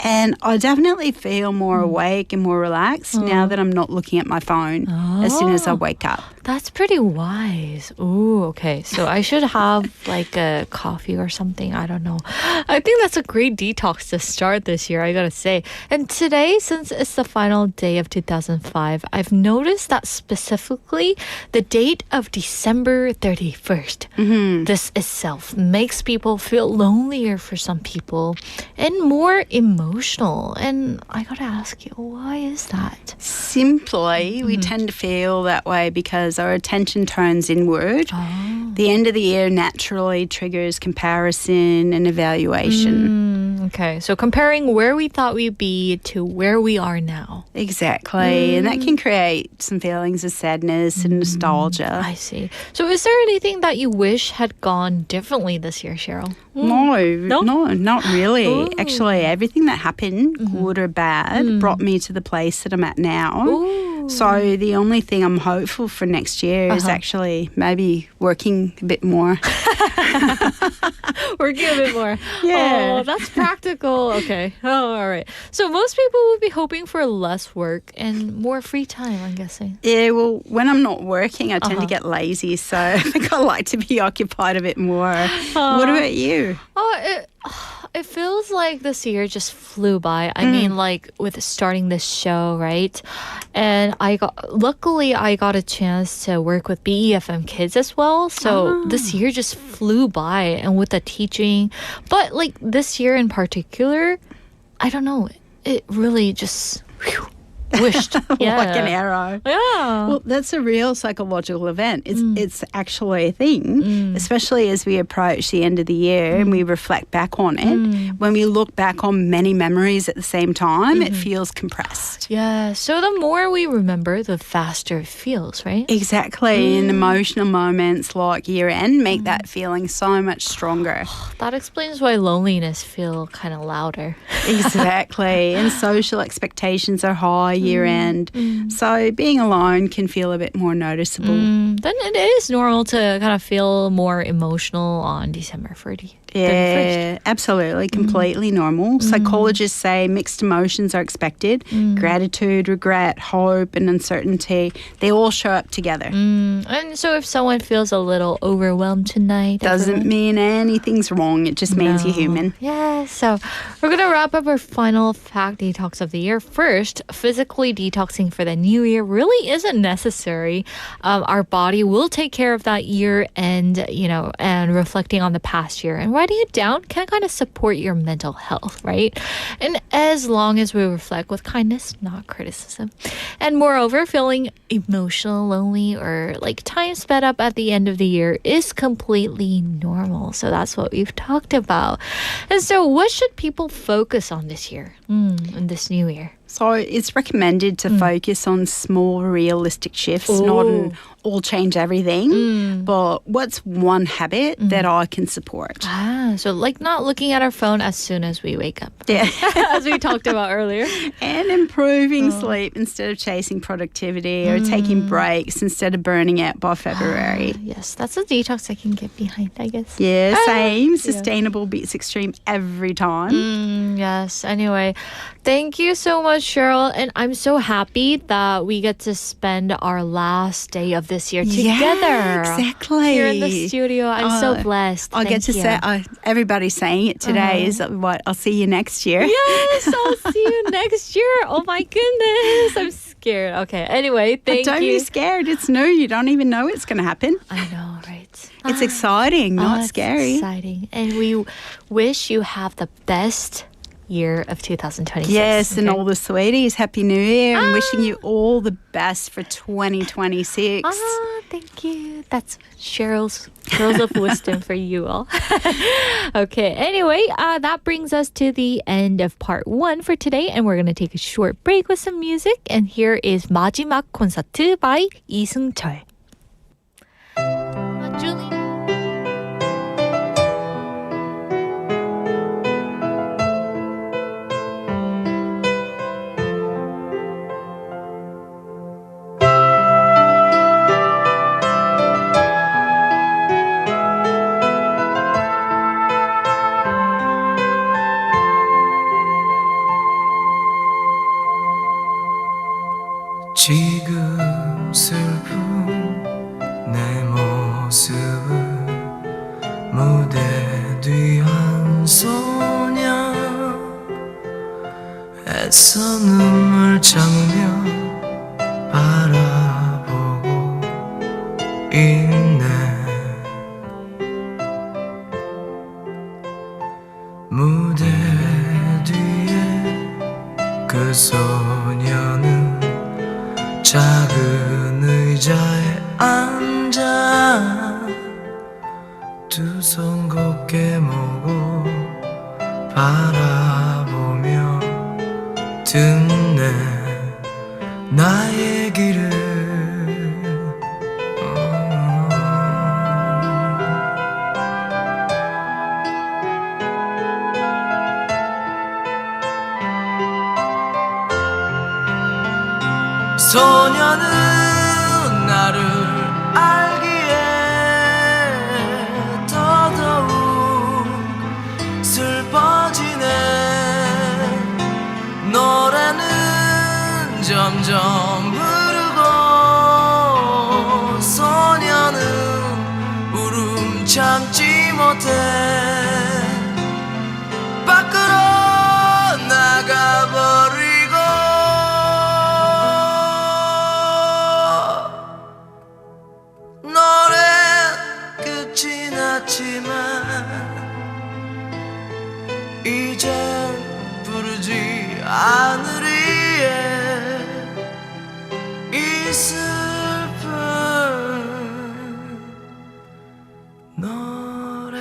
And I definitely feel more awake and more relaxed now that I'm not looking at my phone as soon as I wake up. That's pretty wise. Ooh, okay. So I should have like a coffee or something. I don't know. I think that's a great detox to start this year, I gotta say. And today, since it's the final day of 2005, I've noticed that specifically the date of December 31st, this itself makes people feel lonelier for some people and more emotional. And I gotta ask you, why is that? Simply, we tend to feel that way because our attention turns inward. The end of the year naturally triggers comparison and evaluation. Okay, so comparing where we thought we'd be to where we are now. Exactly. And that can create some feelings of sadness and nostalgia. I see. So is there anything that you wish had gone differently this year, Cheryl? No, not really. Actually, everything that happened, good or bad, brought me to the place that I'm at now. So the only thing I'm hopeful for next year is actually maybe working a bit more. Working a bit more. Yeah. Oh, that's practical. Okay. Oh, all right. So most people would be hoping for less work and more free time, I'm guessing. Yeah, well, when I'm not working, I tend to get lazy. So I think I like to be occupied a bit more. What about you? It feels like this year just flew by. I mean, like with starting this show, right? And luckily I got a chance to work with BEFM kids as well. So this year just flew by, and with the teaching. But like this year in particular, I don't know. It really just wished. Like an arrow. Yeah. Well, that's a real psychological event. It's actually a thing, especially as we approach the end of the year and we reflect back on it. When we look back on many memories at the same time, it feels compressed. Yeah. So the more we remember, the faster it feels, right? Exactly. And emotional moments like year end make that feeling so much stronger. That explains why loneliness feel kind of louder. Exactly. And social expectations are high year end. So being alone can feel a bit more noticeable. Then it is normal to kind of feel more emotional on December 30th. Yeah, absolutely. Completely normal. Psychologists say mixed emotions are expected. Gratitude, regret, hope, and uncertainty, they all show up together. And so if someone feels a little overwhelmed tonight... Doesn't mean anything's wrong. It just means you're human. Yeah, so we're going to wrap up our final fact detox of the year. First, physically detoxing for the new year really isn't necessary. Our body will take care of that year and reflecting on the past year. And writing it down can kind of support your mental health, right? And as long as we reflect with kindness, not criticism. And moreover, feeling emotional, lonely, or like time sped up at the end of the year is completely normal. So that's what we've talked about. And so what should people focus on this year, in this new year? So it's recommended to focus on small, realistic shifts, not an all change everything, but what's one habit that I can support? So like not looking at our phone as soon as we wake up. Yeah. As we talked about earlier. And improving sleep instead of chasing productivity or taking breaks instead of burning out by February. Yes, that's a detox I can get behind, I guess. Yeah, same. Sustainable beats extreme every time. Yes. Anyway, thank you so much, Cheryl. And I'm so happy that we get to spend our last day of this year together. Yeah, exactly. Here in the studio. I'm so blessed. I get to say, everybody's saying it today is what, I'll see you next year. Yes, I'll see you next year. Oh my goodness. I'm scared. Okay. Anyway, thank you. Don't be scared. It's new. You don't even know it's going to happen. I know, right? It's exciting, not scary. Exciting. And we wish you have the best year of 2026. Yes, and all the sweeties, Happy New Year. I'm wishing you all the best for 2026. Thank you. That's Cheryl's pearls of wisdom for you all. Okay, anyway, that brings us to the end of part 1 for today, and we're going to take a short break with some music. And here is 마지막 콘서트 by 이승철. Julie. 지금 슬픈 내 모습은 무대 뒤 한 소녀 애써 눈물 참으며 바라보고 있네 무대 뒤에 그 소녀는 작은 의자에 앉아 두 손 곱게 모고 바라 소녀는 나를 알기에 더더욱 슬퍼지네. 노래는 점점 부르고 소녀는 울음 참지 못해 밖으로 나가버리고 노래 끝이 났지만 이젠 부르지 않으리에 이 슬픈 노래.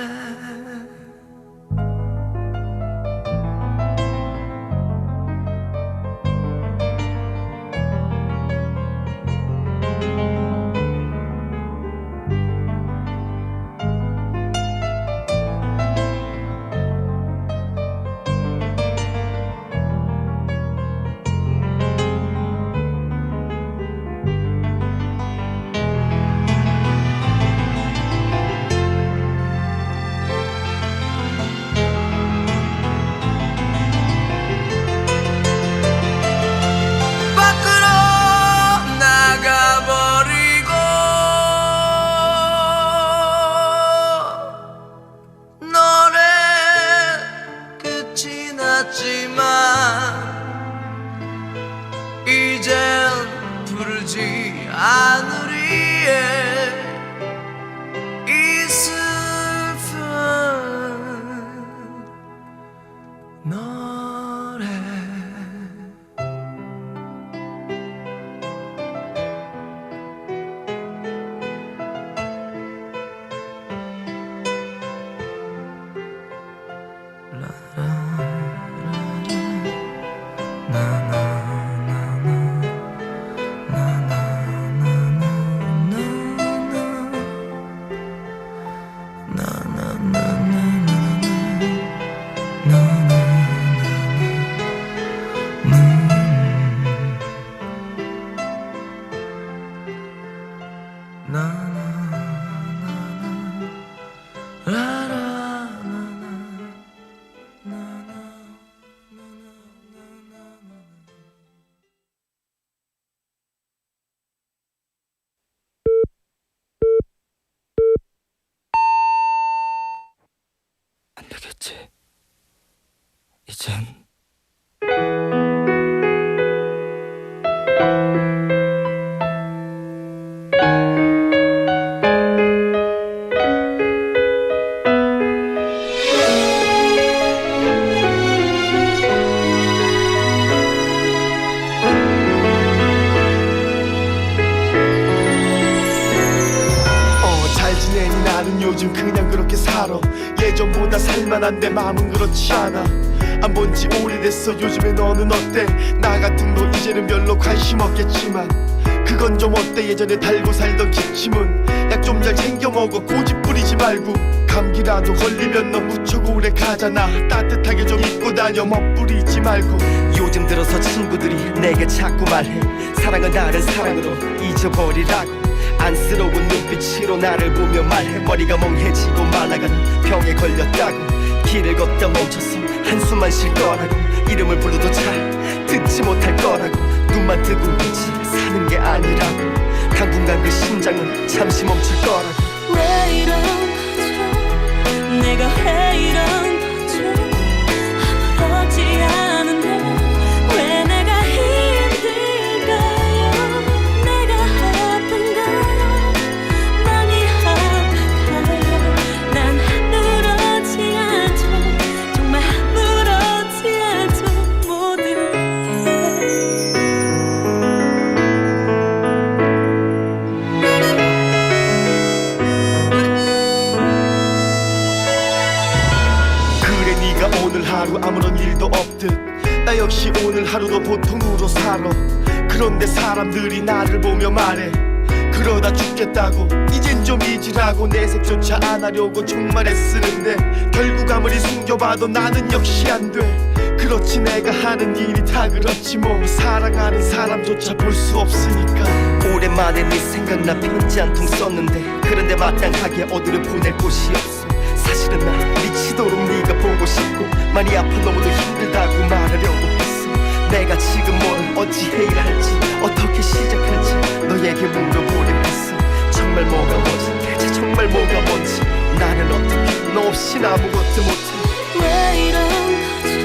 안 되겠지. 이젠 잘 지내니 나는 요즘 그냥 그렇게 살아. 예전보다 살만한데 마음은 그렇지 않아. 안 본 지 오래됐어. 요즘에 너는 어때? 나 같은 거 이제는 별로 관심 없겠지만 그건 좀 어때? 예전에 달고 살던 기침은 약 좀 잘 챙겨 먹어. 고집 부리지 말고. 감기라도 걸리면 너 무척 오래 가잖아. 따뜻하게 좀 입고 다녀. 멋부리지 말고. 요즘 들어서 친구들이 내게 자꾸 말해. 사랑은 다른 사랑으로 잊어버리라고. 안쓰러운 눈빛으로 나를 보며 말해. 머리가 멍해지고 말라가는 병에 걸렸다고. 길을 걷다 멈춰서 한숨만 쉴 거라고. 이름을 불러도 잘 듣지 못할 거라고. 눈만 뜨고 있지 사는 게 아니라고. 당분간 그 심장은 잠시 멈출 거라고. 왜 이런 거죠? 내가 왜 이런 거죠? 아무렇지 않은데 왜 내가 힘들까요? 내가 아픈가요? 마음이 아파요. 난 아무렇지 않죠. 정말 아무렇지 않죠. 모든 그래 네가 오늘 하루 아무런 일도 없듯 나 역시 오늘 하루도 보통으로 살아. 그런데 사람들이 나를 보며 말해. 그러다 죽겠다고. 이젠 좀 잊으라고. 내색조차 안 하려고 정말 애쓰는데 결국 아무리 숨겨봐도 나는 역시 안 돼. 그렇지 내가 하는 일이 다 그렇지 뭐 사랑하는 사람조차 볼 수 없으니까 오랜만에 네 생각나 편지 한 통 썼는데 그런데 마땅하게 어디를 보낼 곳이 없어 사실은 나 미치도록 네가 보고 싶고 많이 아파 너무도 힘들다고 말하려고 했어 내가 지금 뭘 어찌해야 할지 어떻게 시작할지 너에게 물어보려 했어 정말 뭐가 뭔지 대체 정말 뭐가 뭔지 나는 어떻게 너 없인 아무것도 못해 왜 이런 거죠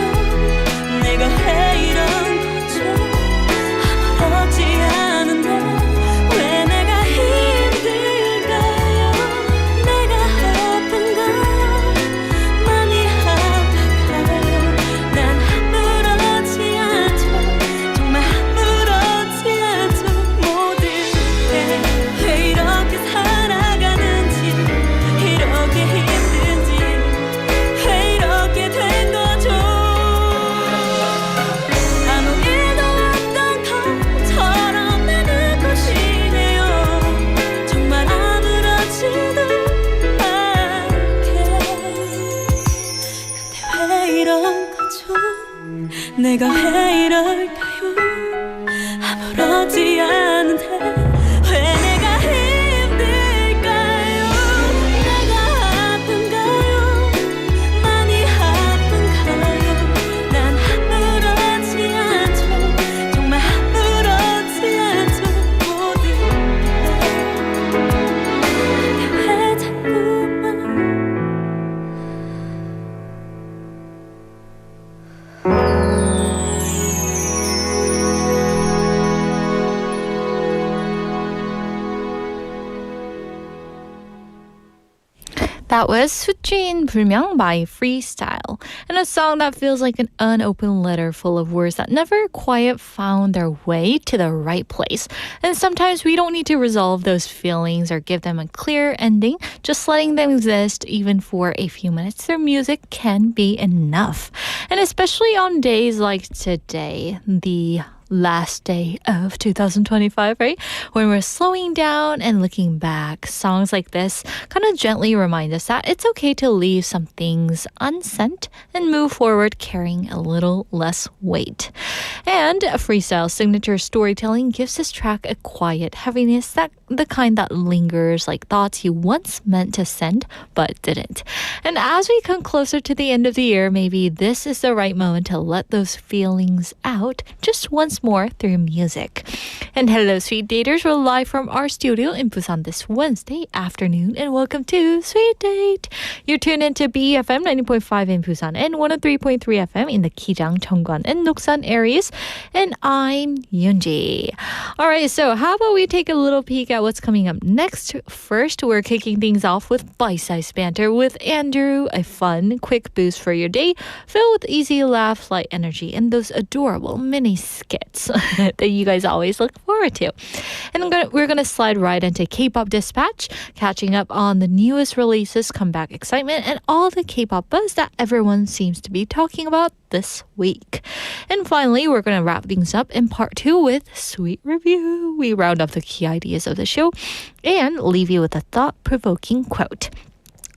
내가 왜 이런 거죠 아무렇지 않은데 왜 내가 힘들까요 내가 아픈가요 많이 아픈가요 난 아무렇지 않죠 정말 아무렇지 않죠 모든 게 왜 이렇게 살아가는지 이렇게 힘든지 왜 이렇게 된 거죠 아무 일도 없던 것처럼 내 눈부시네요 정말 아무렇지도 않게 근데 왜 이런 거죠 내가 왜 이럴까요 아무렇지 않은데 왜 내가 힘들까요 내가 아픈가요 많이 아픈가요 난 아무렇지 않죠 정말 아무렇지 않죠 모든 게왜 자꾸만 That was 수지인 불명 by Freestyle, and a song that feels like an unopened letter full of words that never quite found their way to the right place. And sometimes we don't need to resolve those feelings or give them a clear ending, just letting them exist even for a few minutes. Their music can be enough. And especially on days like today, the last day of 2025, right? When we're slowing down and looking back, songs like this kind of gently remind us that it's okay to leave some things unsaid and move forward carrying a little less weight. And Freestyle's signature storytelling gives this track a quiet heaviness, that the kind that lingers like thoughts you once meant to send but didn't. And as we come closer to the end of the year, maybe this is the right moment to let those feelings out just once more through music. And hello, Sweet Daters. We're live from our studio in Busan this Wednesday afternoon, and welcome to Sweet Date. You're tuned into BFM 90.5 in Busan and 103.3 FM in the Kijang, Cheongwan, and Noksan areas. And I'm Yoonji. All right, so how about we take a little peek at what's coming up next? First, we're kicking things off with Sized Banter with Andrew, a fun, quick boost for your day, filled with easy laughs, light energy, and those adorable mini skits that you guys always look forward to. And we're going to slide right into K-pop dispatch, catching up on the newest releases, comeback excitement, and all the K-pop buzz that everyone seems to be talking about this week. And finally, we're going to wrap things up in part 2 with Sweet Review. We round up the key ideas of the show and leave you with a thought-provoking quote.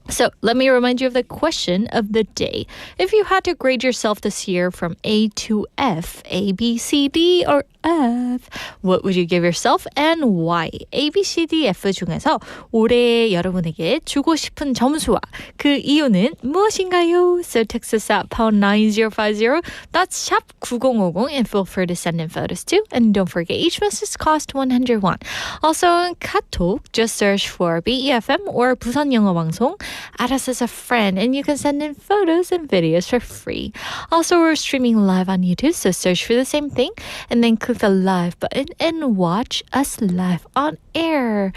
So let me remind you of the question of the day. If you had to grade yourself this year from A to F, A, B, C, D, or F, what would you give yourself and why? ABCDF 중에서 올해 여러분에게 주고 싶은 점수와 그 이유는 무엇인가요? So text us at pound 9050. That's 샵 9050 and feel free to send in photos too. And don't forget, each message costs 100 won. Also in Katok, just search for BEFM or 부산 영어 방송. Add us as a friend and you can send in photos and videos for free. Also, we're streaming live on YouTube, so search for the same thing and then click the live button and watch us live on air.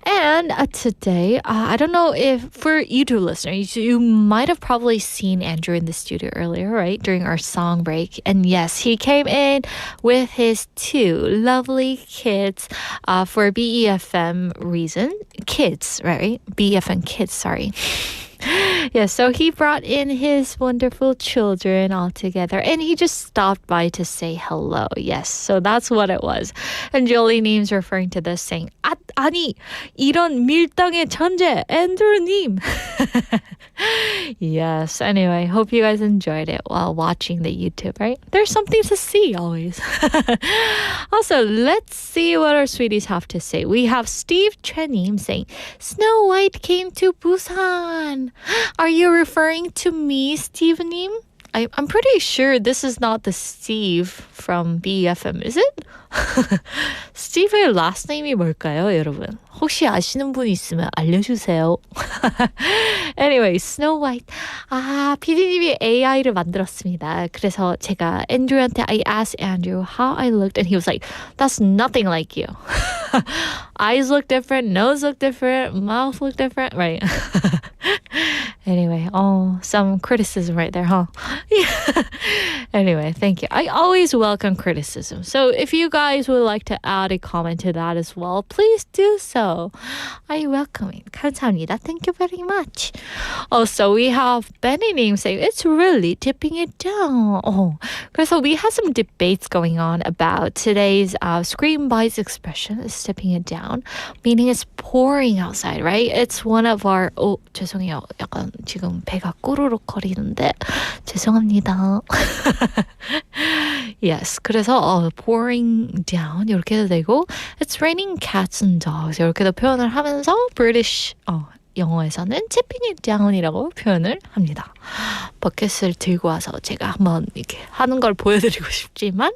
And today, I don't know if for YouTube listeners, you might have probably seen Andrew in the studio earlier, right? During our song break. And yes, he came in with his 2 lovely kids for BEFM reason. Kids, right? BEFM kids, sorry. Yeah, so he brought in his wonderful children all together and he just stopped by to say hello. Yes, so that's what it was. And Jolie's referring to this saying, 아니, 이런 밀당의 천재, 앤드루님. Yes. Anyway, hope you guys enjoyed it while watching the YouTube, right? There's something to see always. Also, let's see what our sweeties have to say. We have Steve Chenim saying, Snow White came to Busan. Are you referring to me, Steve님? I'm pretty sure this is not the Steve from BFM, is it? Steve의 last name이 뭘까요, 여러분? 혹시 아시는 분이 있으면 알려주세요. Anyway, Snow White. PD님이 AI를 만들었습니다. 그래서 제가 Andrew한테 I asked Andrew how I looked and he was like, that's nothing like you. Eyes look different, nose look different, mouth look different, right? Anyway, some criticism right there, huh? Anyway, thank you. I always welcome criticism. So if you guys would like to add a comment to that as well, please do so. I welcome it. 감사합니다. Thank you very much. Also, we have Benny saying, it's really tipping it down. 그래서 we had some debates going on about today's Screen Bites expression is tipping it down, meaning it's pouring outside, right? It's one of our, 죄송해요. 약간 지금 배가 꾸르륵 거리는데 죄송합니다. Yes, 그래서 pouring down 이렇게도 되고 it's raining cats and dogs 이렇게도 표현을 하면서 British 영어에서는 tipping it down이라고 표현을 합니다. 버켓을 들고 와서 제가 한번 이렇게 하는 걸 보여드리고 싶지만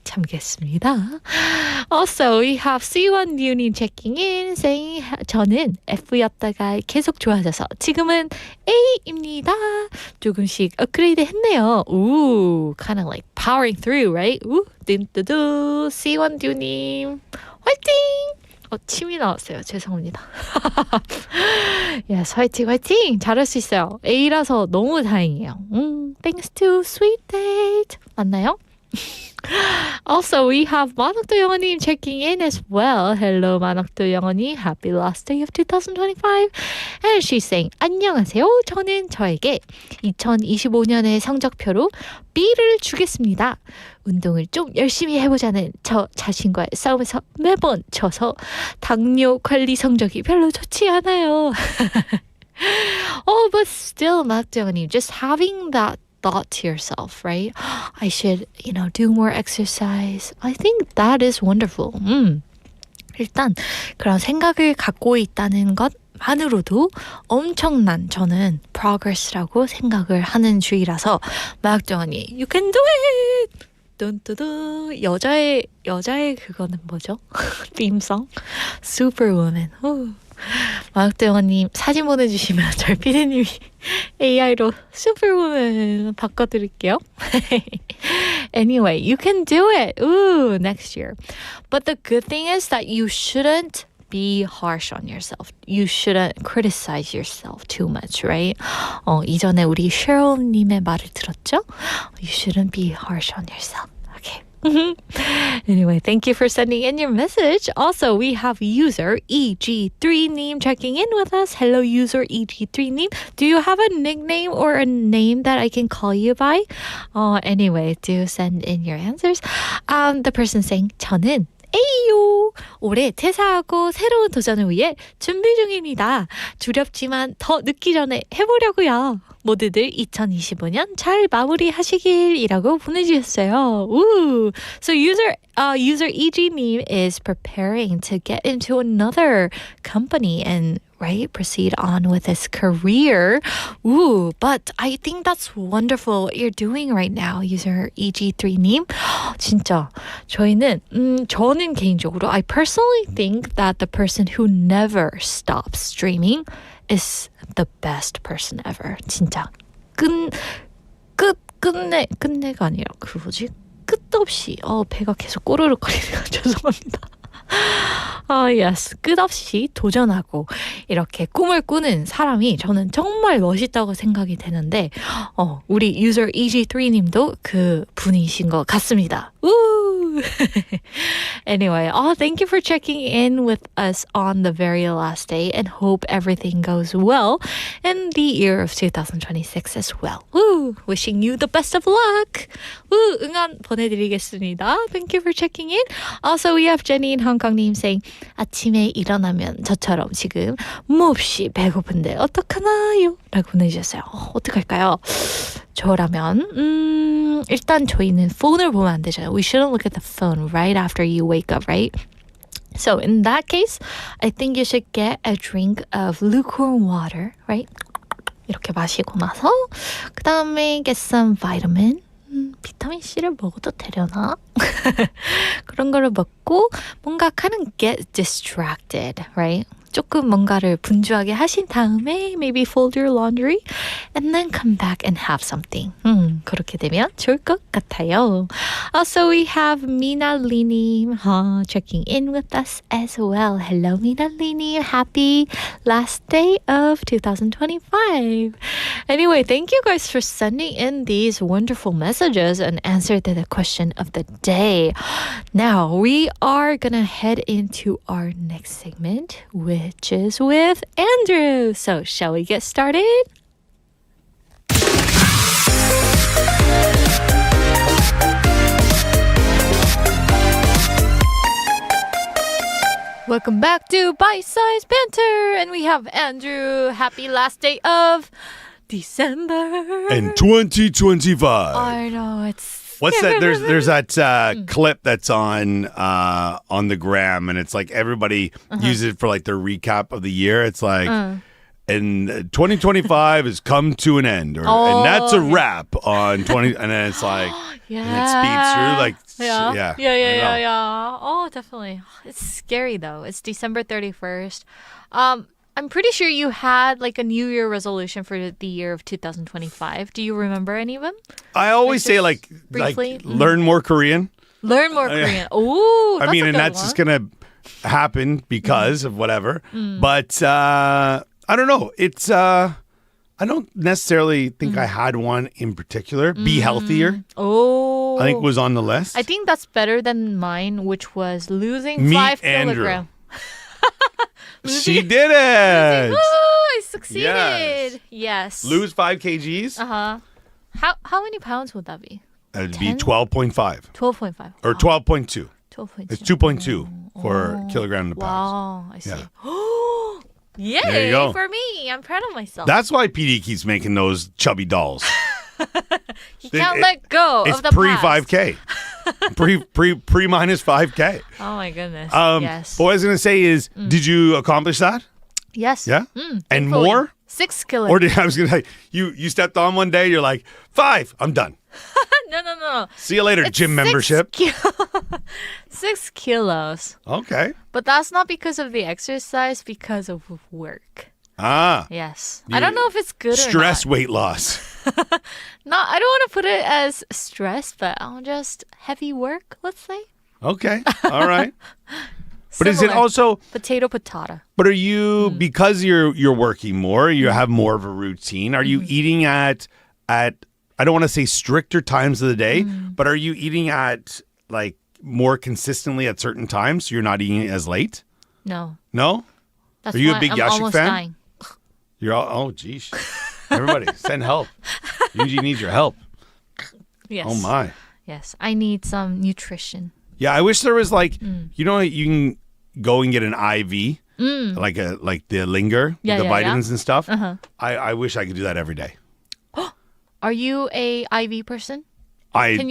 참겠습니다. Also, we have C1 Yunin checking in saying 저는 F였다가 계속 좋아져서 지금은 A입니다. 조금씩 업그레이드 했네요. Ooh, kind of like powering through, right? 딘뚜두 C1 Yu님 화이팅! 침이 나왔어요. 죄송합니다. Yes, 화이팅, 화이팅! 잘할 수 있어요. A라서 너무 다행이에요. Thanks to Sweet Date. 맞나요? Also, we have 만학도 영어님 checking in as well. Hello, 만학도 영어님. Happy last day of 2025. And she's saying, 안녕하세요. 저는 저에게 2025년의 성적표로 B를 주겠습니다. 운동을 좀 열심히 해보자는 저 자신과의 싸움에서 매번 져서 당뇨 관리 성적이 별로 좋지 않아요. But still, 만학도 영어님, just having that thought to yourself, right? I should, do more exercise. I think that is wonderful. 일단 그런 생각을 갖고 있다는 것만으로도 엄청난 저는 progress라고 생각을 하는 주의라서 마약정언니 you can do it! 뚠뚜두 여자의 그거는 뭐죠? 빔성? Superwoman. 마약정언님 사진 보내주시면 저희 피디님이 AI로 Superwoman 바꿔드릴게요. Anyway, you can do it. Ooh, next year. But the good thing is that you shouldn't be harsh on yourself. You shouldn't criticize yourself too much, right? 이전에 우리 Cheryl님의 말을 들었죠? You shouldn't be harsh on yourself. Okay. Anyway, thank you for sending in your message. Also, we have user EG3Neem checking in with us. Hello, user EG3Neem. Do you have a nickname or a name that I can call you by? Anyway, do send in your answers. The person saying, 저는 에이요! 올해 퇴사하고 새로운 도전을 위해 준비 중입니다. 두렵지만 더 늦기 전에 해보려고요. 모두들 2025년 잘 마무리하시길이라고 보내주셨어요. Ooh. So user EG님 is preparing to get into another company and proceed on with his career. Ooh, but I think that's wonderful what you're doing right now, user EG3님. 진짜 저는 개인적으로 I personally think that the person who never stops streaming is the best person ever. 진짜 끝내가 아니라 그 뭐지? 끝없이 배가 계속 꼬르륵거리네요. 죄송합니다. Yes. 끝없이 도전하고 이렇게 꿈을 꾸는 사람이 저는 정말 멋있다고 생각이 되는데 우리 user EG3님도 그 분이신 것 같습니다. Woo! Anyway, thank you for checking in with us on the very last day and hope everything goes well in in the year of 2026 as well. Woo! Wishing you the best of luck. Woo! 응원 보내드리겠습니다. Thank you for checking in. Also, we have Jenny in Hong Kong 님 saying 아침에 일어나면 저처럼 지금 몹시 배고픈데 어떡하나요? 라고 보내주셨어요. 어떡할까요? 저라면 일단 저희는 폰을 보면 안 되잖아요. We shouldn't look at the phone right after you wake up, right? So in that case, I think you should get a drink of lukewarm water, right? 이렇게 마시고 나서 그 다음에 get some vitamin. 비타민 C를 먹어도 되려나? 그런 거를 먹고 뭔가 kind of get distracted, right? 조금 뭔가를 분주하게 하신 다음에 maybe fold your laundry and then come back and have something. 그렇게 되면 좋을 것 같아요. Also, we have Mina Linim checking in with us as well. Hello, Mina Linim. Happy last day of 2025. Anyway, thank you guys for sending in these wonderful messages and answer to the question of the day. Now, we are going to head into our next segment, which is with Andrew. So, shall we get started? Welcome back to Sized Banter, and we have Andrew. Happy last day of December. In 2025. I know, it's... What's that? There's that clip that's on the gram, and it's like everybody uses it for like their recap of the year. It's like, and 2025 has come to an end, and that's a wrap on 20. And then it's like, yeah. and it speeds through like, Yeah. Oh, definitely. It's scary though. It's December 31st. I'm pretty sure you had like a New Year resolution for the year of 2025. Do you remember any of them? I always say like briefly? learn more Korean. Learn more Korean. Ooh, I mean, and that's just gonna happen because of whatever. But I don't know. It's I don't necessarily think I had one in particular. Be healthier. Oh, I think was on the list. I think that's better than mine, which was losing Meet 5 Andrew. kilograms. She did it. Woo, I succeeded. Yes. Yes. Lose 5 kgs. How many pounds would that be? It'd be 12.5 12.5. or 12.2. 12.2. It's 2.2 for kilogram to pounds. Wow, I see. Yeah. Yay There you go. for me. I'm proud of myself. That's why PD keeps making those chubby dolls. He can't let go It's of the pre past. 5K. pre minus 5K. Oh my goodness. Yes. But what I was going to say is, did you accomplish that? Yes. Yeah? And And more? 6 kilograms. Or I was going to say, you stepped on one day, you're like, 5, I'm done. No. See you later, It's gym membership. 6 kilos. Okay. But that's not because of the exercise, because of work. Ah. Yes. I don't know if it's good Stress or weight loss. not. I don't want to put it as stress, but just heavy work, let's say. Okay. All right. But is it Similar. also Potato, patata. But are you because you're working more, you have more of a routine, are you eating at I don't want to say stricter times of the day, but are you eating at like more consistently at certain times so you're not eating as late? No. No? That's Are you a why big I'm Yashik almost fan? dying. You're all, oh geez. Everybody, send help. Yuji needs your help. Yes. Oh my. Yes. I need some nutrition. Yeah, I wish there was like you know you can go and get an IV, like the Linger, Yeah, with the yeah, vitamins and stuff. Uh-huh. I wish I could do that every day. Are you a IV person? I Can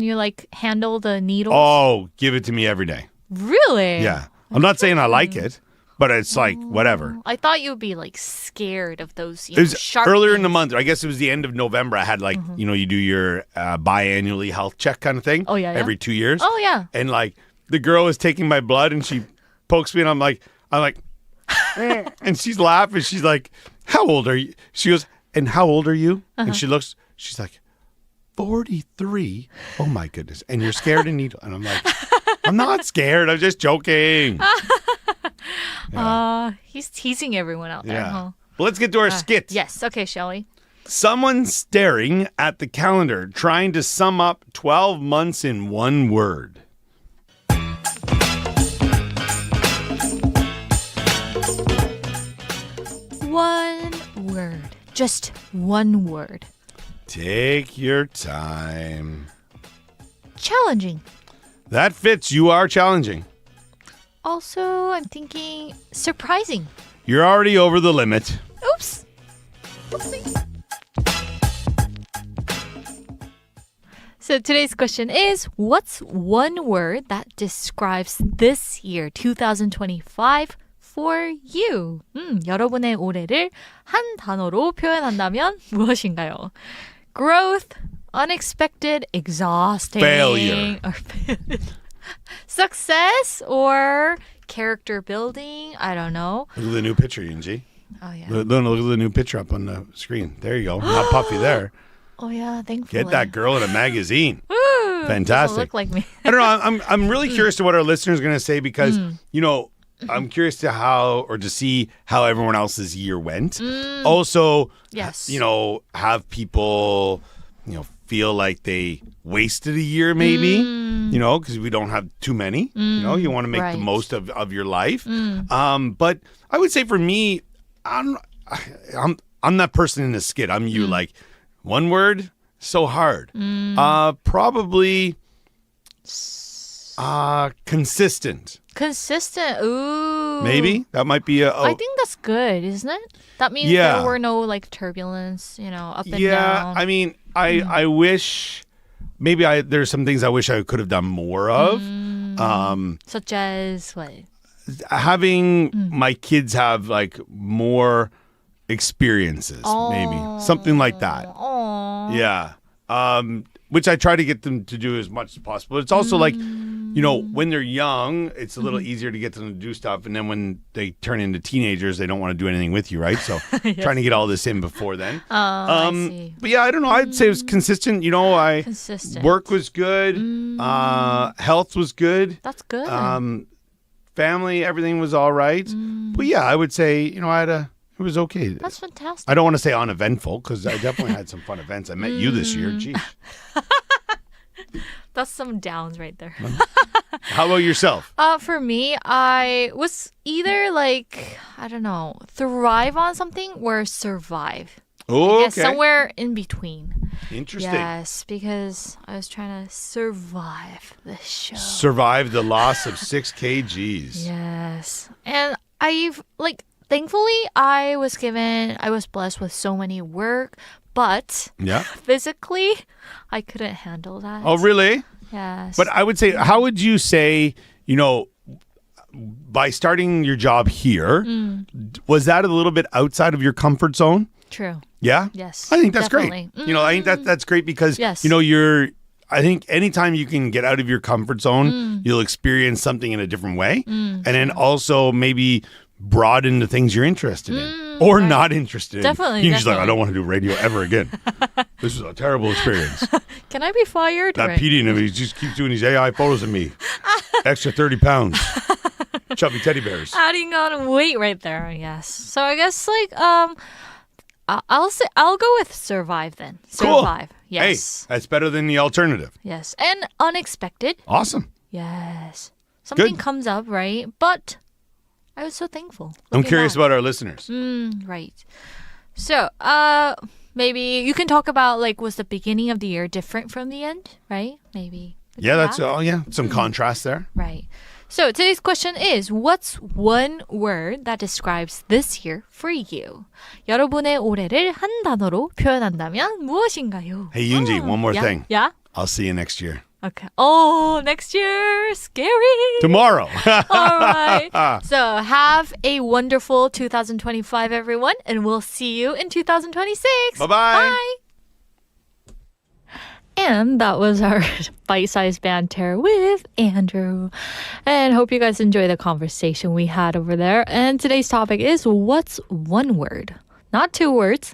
you like handle the needles? oh, give it to me every day. Really? Yeah. I'm not saying I like it, but it's like whatever. I thought you'd be like scared of those It was sharp earlier in the needles. month. I guess it was the end of November. I had like, you do your biannually health check kind of thing. Oh, yeah, yeah. Every 2 years. Oh yeah. And like the girl is taking my blood and she pokes me and I'm like, and she's laughing. She's like, how old are you? She goes, and how old are you? And she's like, 43. Oh my goodness. And you're scared of needle. And I'm like, I'm not scared. I'm just joking. He's teasing everyone out there, Yeah. huh? Well, let's get to our skit. Yes. Okay, shall we? Someone staring at the calendar trying to sum up 12 months in one word. one word? Just one word. Take your time. Challenging. That fits. You are challenging. Also, I'm thinking surprising. You're already over the limit. Oops. Oopsie. So today's question is, what's one word that describes this year, 2025, for you? 여러분의 올해를 한 단어로 표현한다면 무엇인가요? Growth, unexpected, exhausting. Failure. Or success or character building. I don't know. Look at the new picture, Yunji. Oh, yeah. Look at the new picture up on the screen. There you go. Not puffy there. Oh, yeah. Thankfully. Get that girl in a magazine. Ooh, Fantastic. doesn't look like me. I don't know. I'm really curious to what our listeners are going to say because, you know, I'm curious to see how everyone else's year went. Also, Yes. you know, have people, you know, feel like they wasted a year maybe, you know, because we don't have too many. You know, you want to make the Right. most of your life. But I would say for me, I'm that person in the skit. I'm you. Like one word, so hard. Probably consistent. Consistent. Ooh. Maybe that might be I think that's good, isn't it? That means Yeah. there were no like turbulence, you know, up and yeah. down. I mean, I wish maybe there's some things I wish I could have done more of. Such as what? Having my kids have like more experiences, maybe something like that. Oh. Yeah. Which I try to get them to do as much as possible. It's also like, you know, when they're young, it's a little easier to get them to do stuff. And then when they turn into teenagers, they don't want to do anything with you, right? So trying to get all this in before then. I see. But yeah, I don't know. I'd say it was consistent. You know, Consistent. work was good. Health was good. That's good. Family, everything was all right. But yeah, I would say, you know, it was okay. That's fantastic. I don't want to say uneventful because I definitely had some fun events. I met you this year. Geez. That's some downs right there. How about yourself? For me, I was either like, I don't know, thrive on something or survive. Oh, I guess somewhere in between. Interesting. Yes, because I was trying to survive the show. Survived the loss of 6 kgs. Yes. And thankfully, I was blessed with so many work, but Yeah. physically, I couldn't handle that. Oh, really? Yes. But I would say, how would you say, you know, by starting your job here, was that a little bit outside of your comfort zone? True. Yeah? Yes. I think that's definitely. great. You know, I think that's great because, Yes. you know, I think anytime you can get out of your comfort zone, you'll experience something in a different way. And then also maybe broaden the things you're interested in or not interested in. Definitely, You're just like, definitely. I don't want to do radio ever again. This is a terrible experience. Can I be fired? That Right. PD, he just keeps doing these AI photos of me. Extra 30 pounds. Chubby teddy bears. Adding on weight right there, yes. So I guess I'll go with survive then. Cool. Survive. Yes. Hey, that's better than the alternative. Yes. And unexpected. Awesome. Yes. Something Good. comes up, right? But I was so thankful. I'm Looking curious back. about our listeners. Right. So, maybe you can talk about was the beginning of the year different from the end, right? Maybe. we Yeah, do that's that. some contrast there. Right. So today's question is, what's one word that describes this year for you? 여러분의 올해를 한 단어로 표현한다면 무엇인가요? Hey, Yunji, one more yeah? thing. Yeah? I'll see you next year. Okay. Oh, next year. Scary. Tomorrow. All right. So have a wonderful 2025, everyone, and we'll see you in 2026. Bye-bye. Bye. And that was our bite-sized banter with Andrew. And hope you guys enjoy the conversation we had over there. And today's topic is, what's one word not 2 words,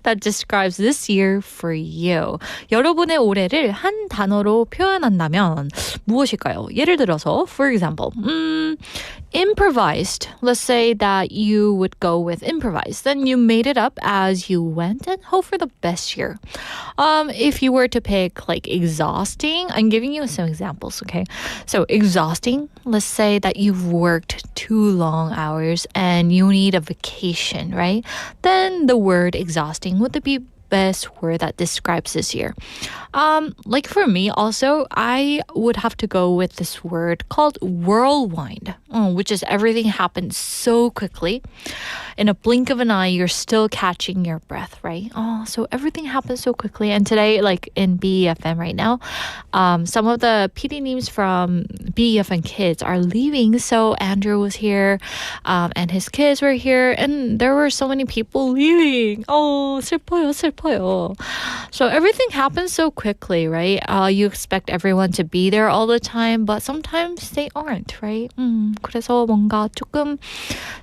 that describes this year for you. 여러분의 올해를 한 단어로 표현한다면 무엇일까요? 예를 들어서, for example, improvised. Let's say that you would go with improvised. Then you made it up as you went and hope for the best year. If you were to pick like exhausting, I'm giving you some examples, okay? So exhausting, let's say that you've worked 2 long hours and you need a vacation, right? Then the word exhausting would be best word that describes this year. Like for me also, I would have to go with this word called whirlwind, which is everything happens so quickly. In a blink of an eye, you're still catching your breath, right? So everything happens so quickly. And today, like in BEFM right now, some of the PD names from BEFM kids are leaving. So Andrew was here, and his kids were here, and there were so many people leaving. 슬퍼요. So everything happens so quickly, right? You expect everyone to be there all the time, but sometimes they aren't, right? 그래서 뭔가 조금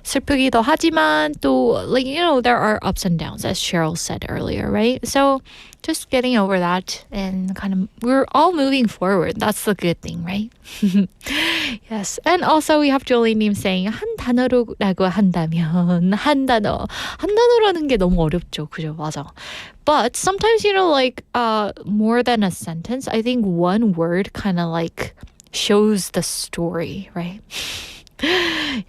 슬프기도 하지만 또, like, you know, there are ups and downs, as Cheryl said earlier, right? So just getting over that and kind of, we're all moving forward. That's the good thing, right? Yes. And also we have Jolie님 saying 한 단어로라고 한다면 한 단어라는 게 너무 어렵죠. 그죠? 맞아. But sometimes, you know, like more than a sentence, I think one word kind of like shows the story, right?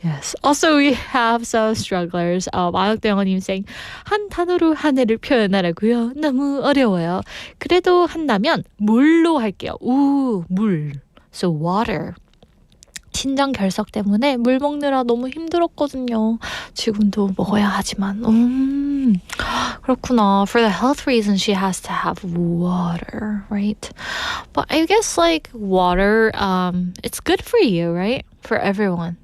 Yes. Also, we have some strugglers. 마역대원님 saying 한 단어로 한 해를 표현하라고요. 너무 어려워요. 그래도 한다면 물로 할게요. 물. So water. 신장 결석 때문에 물 먹느라 너무 힘들었거든요. 지금도 먹어야 하지만. 그렇구나. For the health reasons, she has to have water, right? But I guess like water, it's good for you, right? For everyone.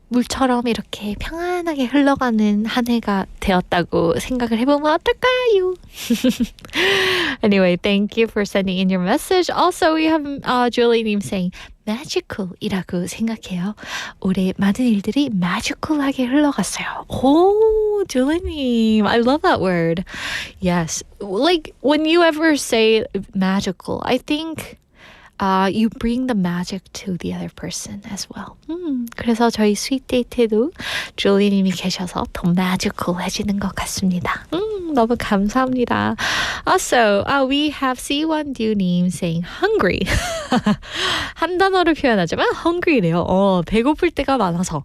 물처럼 이렇게 평안하게 흘러가는 한 해가 되었다고 생각을 해보면 어떨까요? Anyway, thank you for sending in your message. Also, we have Julie님 saying magical이라고 생각해요. 올해 많은 일들이 magical하게 흘러갔어요. Oh, Julie님, I love that word. Yes, like when you ever say magical, I think you bring the magic to the other person as well. 그래서 저희 스윗 데이트에도 줄리님이 계셔서 더 magical해지는 것 같습니다. 너무 감사합니다. Also, we have C1Du님 saying hungry. 한 단어로 표현하자면 hungry래요. 배고플 때가 많아서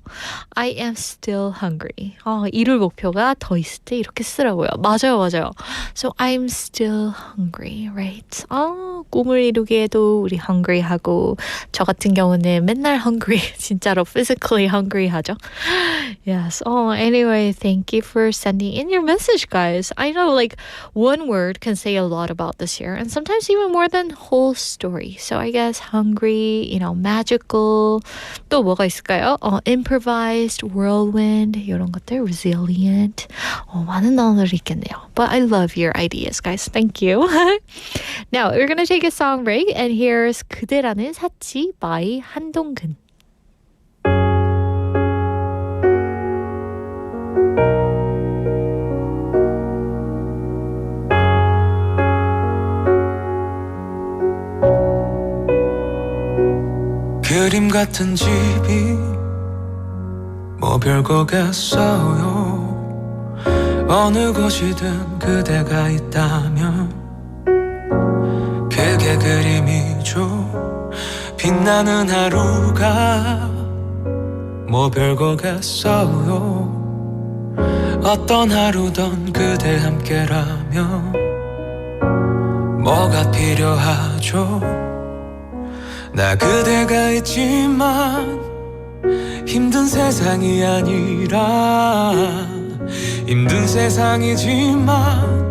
I am still hungry. 이룰 목표가 더 있을 때 이렇게 쓰라고요. 맞아요. So I'm still hungry, right? 꿈을 이루기에도 우리 hungry 하고 저 같은 경우는 맨날 hungry, 진짜로 physically hungry 하죠. Yes. Anyway, thank you for sending in your message, guys. I know like one word can say a lot about this year and sometimes even more than whole story. So I guess hungry, you know, magical. 또 뭐가 있을까요? Improvised, whirlwind, 이런 것들, resilient. 많은 단어들이 있겠네요. But I love your ideas, guys. Thank you. Now, we're going to take a song break and here's 그대라는 사치 by 한동근. 그림 같은 집이 뭐 별거겠어요. 어느 곳이든 그대가 있다면 그게 그림이죠. 빛나는 하루가 뭐 별거겠어요. 어떤 하루든 그대 함께라면 뭐가 필요하죠. 나 그대가 있지만 힘든 세상이 아니라 힘든 세상이지만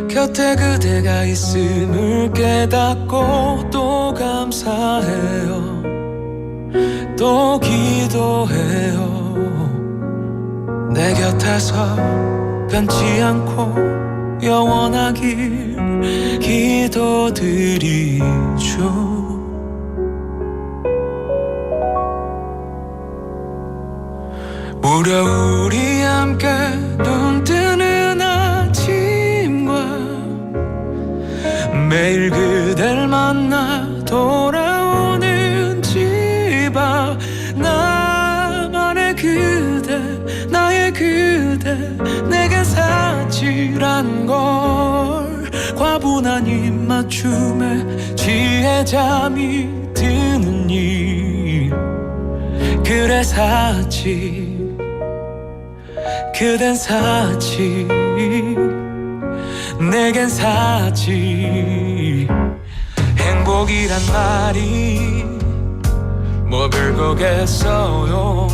곁에 그대가 있음을 깨닫고 또 감사해요. 또 기도해요. 내 곁에서 변치 않고 영원하길 기도드리죠. 무려 우리 함께 눈 뜨는 아침과 매일 그댈 만나 돌아오는 집 앞 나만의 그대 나의 그대 내게 사치란 걸 과분한 입맞춤에 취해 잠이 드는 일 그래 사치 그댄 사치 내겐 사치 행복이란 말이 뭐 별거겠어요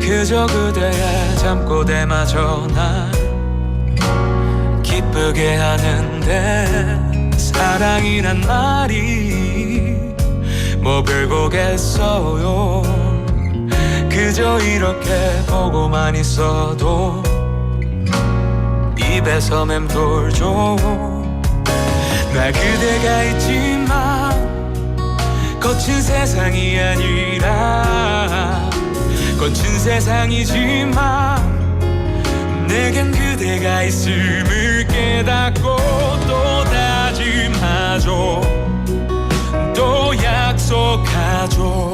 그저 그대의 잠꼬대마저 날 기쁘게 하는데 사랑이란 말이 뭐 별거겠어요 그저 이렇게 보고만 있어도 입에서 맴돌죠 나 그대가 있지만 거친 세상이 아니라 거친 세상이지만 내겐 그대가 있음을 깨닫고 또 다짐하죠 또 약속하죠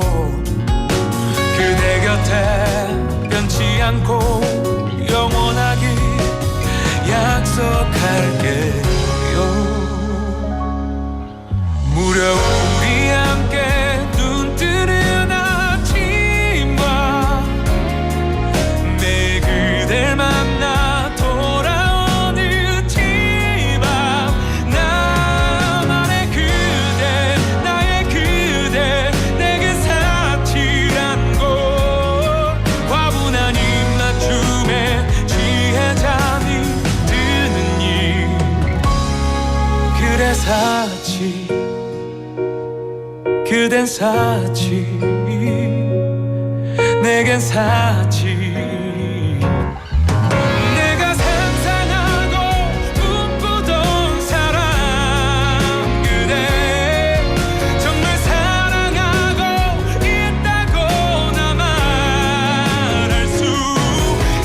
그대 곁에 변치 않고 영원하게 약속할게요 무려 우리 함께 눈 뜨는 아침과 매일 그댈 만나 돌아오는 집 앞 나만의 그대 나의 그대 내게 사치란 걸 과분한 입맞춤에 취해 잠이 드는 일 그래 사치 그댄 사치 내겐 사치 내가 상상하고 꿈꾸던 사랑 그대 정말 사랑하고 있다고 나 말할 수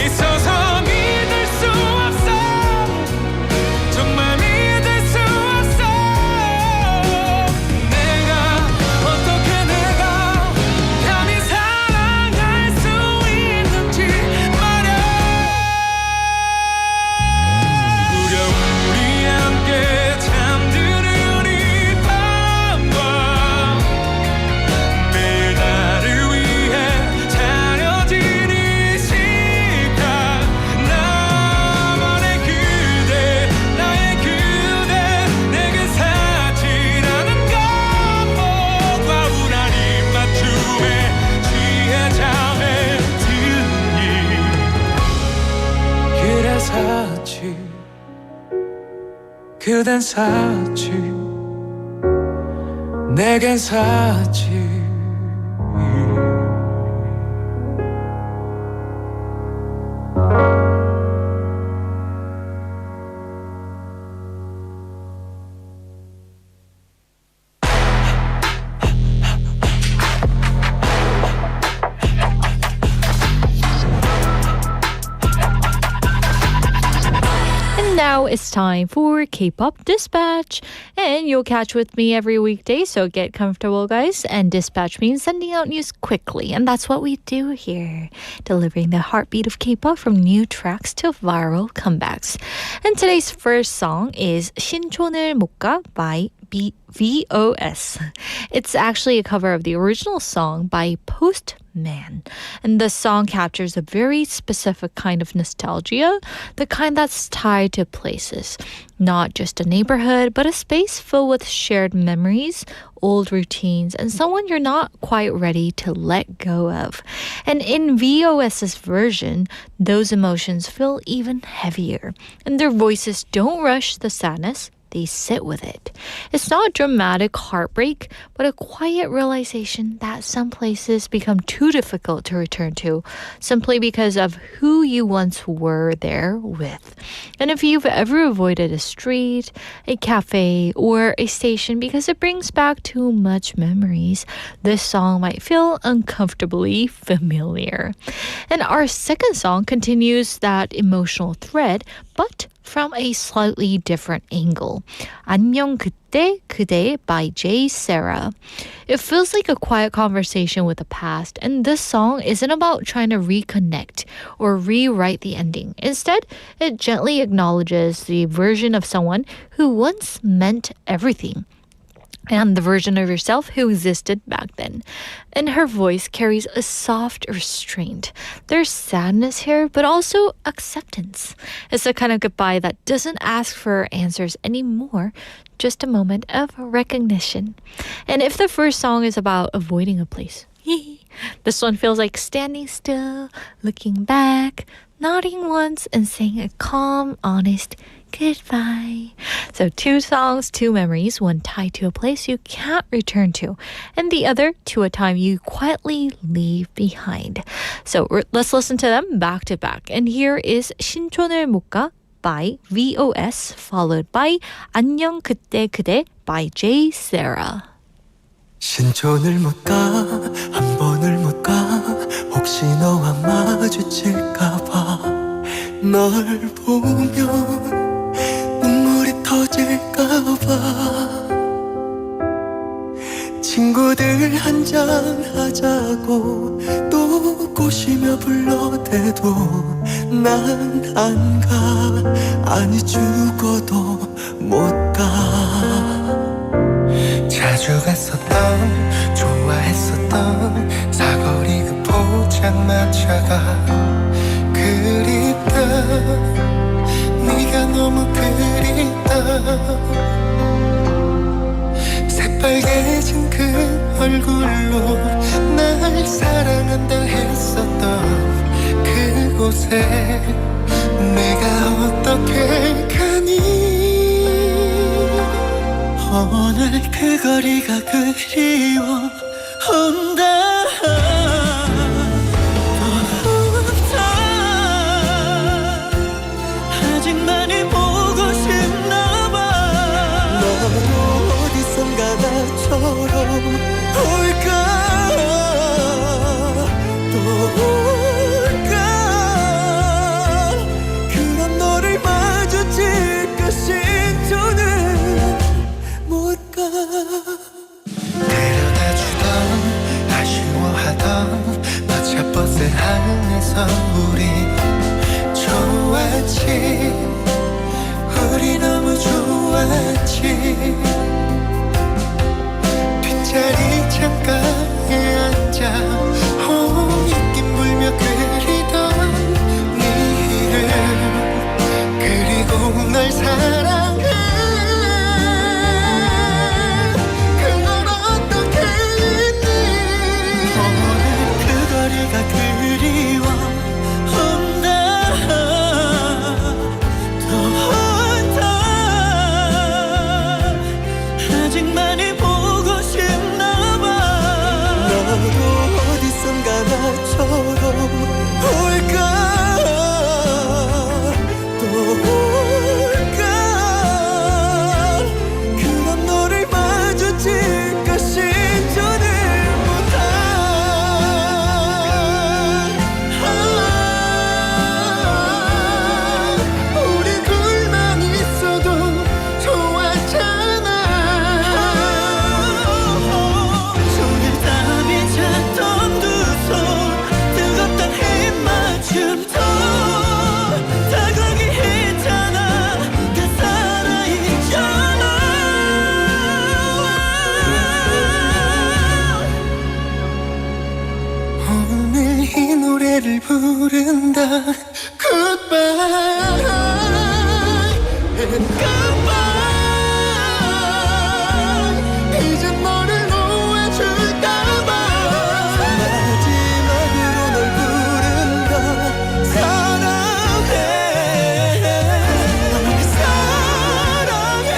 있어서 믿을 수 없어 정말 믿을 수 없어 내가 어떻게 내가 감히 사랑할 수 있는지 말야 무려 우리 함께 잠드는 이 밤과 매일 나를 위해 차려진 이 식탁 나만의 그대 나의 그대 내게 사치라는 건 과분한 입맞춤에 취해 잠에 드는 일 그래 사치 그댄 사치 내겐 사치 And now it's time for K-Pop Dispatch. And you'll catch with me every weekday, so get comfortable, guys. And dispatch means sending out news quickly. And that's what we do here, delivering the heartbeat of K-pop from new tracks to viral comebacks. And today's first song is 신촌을 못 가 by V.O.S. It's actually a cover of the original song by Postman. And the song captures a very specific kind of nostalgia, the kind that's tied to places. Not just a neighborhood, but a space filled with shared memories, old routines, and someone you're not quite ready to let go of. And in V.O.S.'s version, those emotions feel even heavier. And their voices don't rush the sadness, they sit with it. It's not dramatic heartbreak, but a quiet realization that some places become too difficult to return to simply because of who you once were there with. And if you've ever avoided a street, a cafe, or a station because it brings back too much memories, this song might feel uncomfortably familiar. And our second song continues that emotional thread, but from a slightly different angle. 안녕 그때 그대 by J-Cera. It feels like a quiet conversation with the past, and this song isn't about trying to reconnect or rewrite the ending. Instead, it gently acknowledges the version of someone who once meant everything, and the version of yourself who existed back then. And her voice carries a soft restraint. There's sadness here, but also acceptance. It's the kind of goodbye that doesn't ask for answers anymore, just a moment of recognition. And if the first song is about avoiding a place, this one feels like standing still, looking back, nodding once, and saying a calm, honest goodbye. So 2 songs, 2 memories, one tied to a place you can't return to, and the other to a time you quietly leave behind. So let's listen to them back to back. And here is 신촌을 못 가 by V.O.S. followed by 안녕 그때 그대 by J-Cera. 신촌을 못 가, 한 번을 못 가, 혹시 너와 마주칠까봐. 널 보면 눈물이 터질까봐. 친구들 한잔 하자고 또 꼬시며 불러대도 난 안 가, 아니 죽어도 못 가. 자주 갔었던 좋아했었던 사거리 그 포장마차가 그립다. 네가 너무 그립다. 새빨개진 그 얼굴로 날 사랑한다 했었던 그곳에 내가 어떻게 가니. 오늘 그 거리가 그리워 온다. 아직 많이 보고 싶나봐. 너도 어디선가 나처럼 올까 또 올까. 그런 너를 마주칠까 신촌은 못 가. 데려다주던 아쉬워하던 마차버스 안에서 우리 좋았지. 우리 너무 좋았지. 뒷자리 창가에 앉아 입김 불며 그리던 니를 그리고 널 사랑해. 그걸 어떻게 했니. 오늘 그 거리가 그리워 부른다. Goodbye and goodbye. 이제 너를 놓아줄까봐. 마지막으로 널 부른다. 사랑해. 사랑해.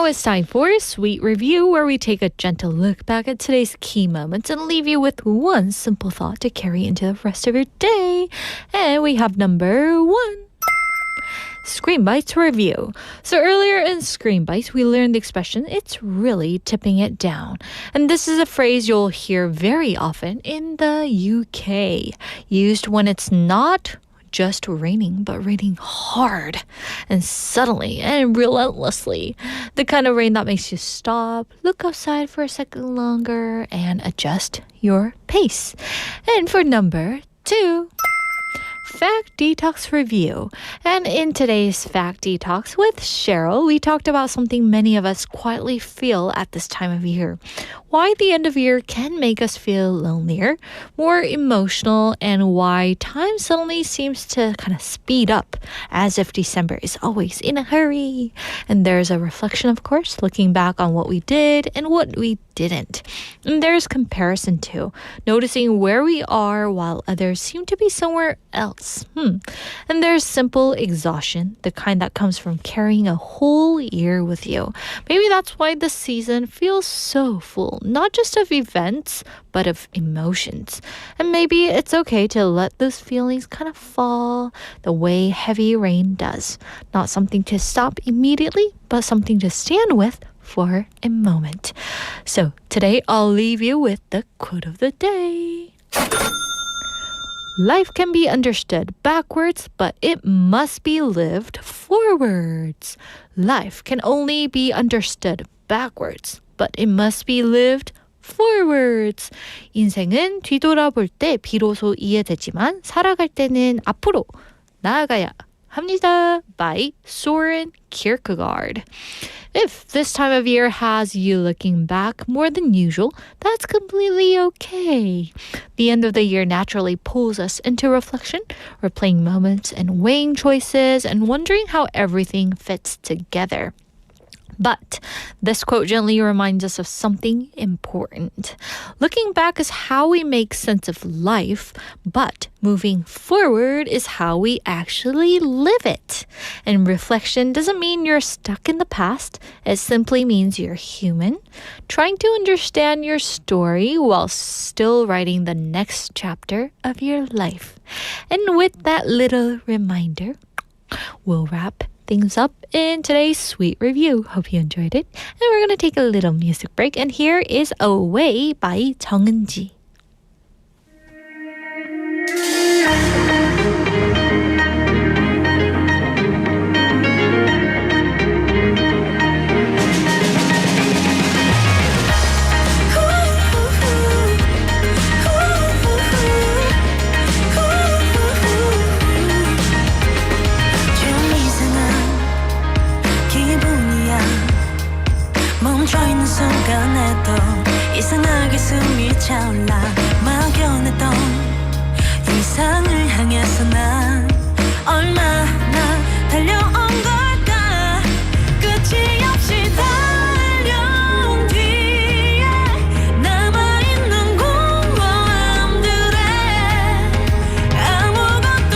now it's time for Sweet Review, where we take a gentle look back at today's key moments and leave you with one simple thought to carry into the rest of your day. And we have number 1. Screen Bites review. So earlier in Screen Bites, we learned the expression, it's really tipping it down. And this is a phrase you'll hear very often in the UK, used when it's not just raining, but raining hard and suddenly and relentlessly. The kind of rain that makes you stop, look outside for a second longer, and adjust your pace. And for number 2, Fact Detox Review. And in today's Fact Detox with Cheryl, we talked about something many of us quietly feel at this time of year. Why the end of year can make us feel lonelier, more emotional, and why time suddenly seems to kind of speed up as if December is always in a hurry. And there's a reflection, of course, looking back on what we did and what we didn't. And there's comparison too, noticing where we are while others seem to be somewhere else. And there's simple exhaustion, the kind that comes from carrying a whole year with you. Maybe that's why this season feels so full, not just of events, but of emotions. And maybe it's okay to let those feelings kind of fall the way heavy rain does. Not something to stop immediately, but something to stand with for a moment. So today I'll leave you with the quote of the day. Life can be understood backwards, but it must be lived forwards. Life can only be understood backwards, but it must be lived forwards. 인생은 뒤돌아볼 때 비로소 이해되지만 살아갈 때는 앞으로 나아가야 합니다. By Soren Kierkegaard. If this time of year has you looking back more than usual, that's completely okay. The end of the year naturally pulls us into reflection, replaying moments and weighing choices and wondering how everything fits together. But this quote gently reminds us of something important. Looking back is how we make sense of life, but moving forward is how we actually live it. And reflection doesn't mean you're stuck in the past. It simply means you're human, trying to understand your story while still writing the next chapter of your life. And with that little reminder, we'll wrap things up in today's Sweet Review. Hope you enjoyed it. And we're going to take a little music break. And here is Away by 정은지. 멈춰있는 순간에도 이상하게 숨이 차올라 막연했던 이상을 향해서 난 얼마나 달려온 걸까 끝이 없이 달려온 뒤에 남아있는 공허함들에 아무것도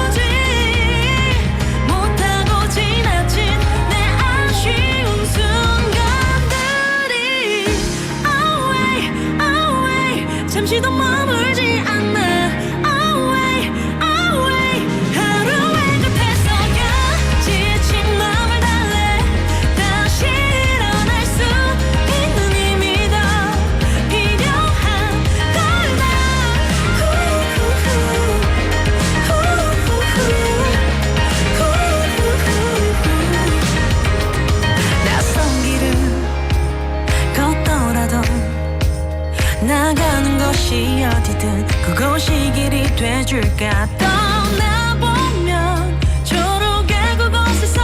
채우지 못하고 지나친 내 아쉬운 순간들이 away away 잠시도 머물지 않아 away away 하루의 끝에서 지친 맘을 달래 다시 일어날 수 있는 힘이 더 필요한 걸까 낯선 길을 걷더라도 나가는 곳이 어디든 그곳이 길이 돼줄까 떠나보면 초록의 그곳에서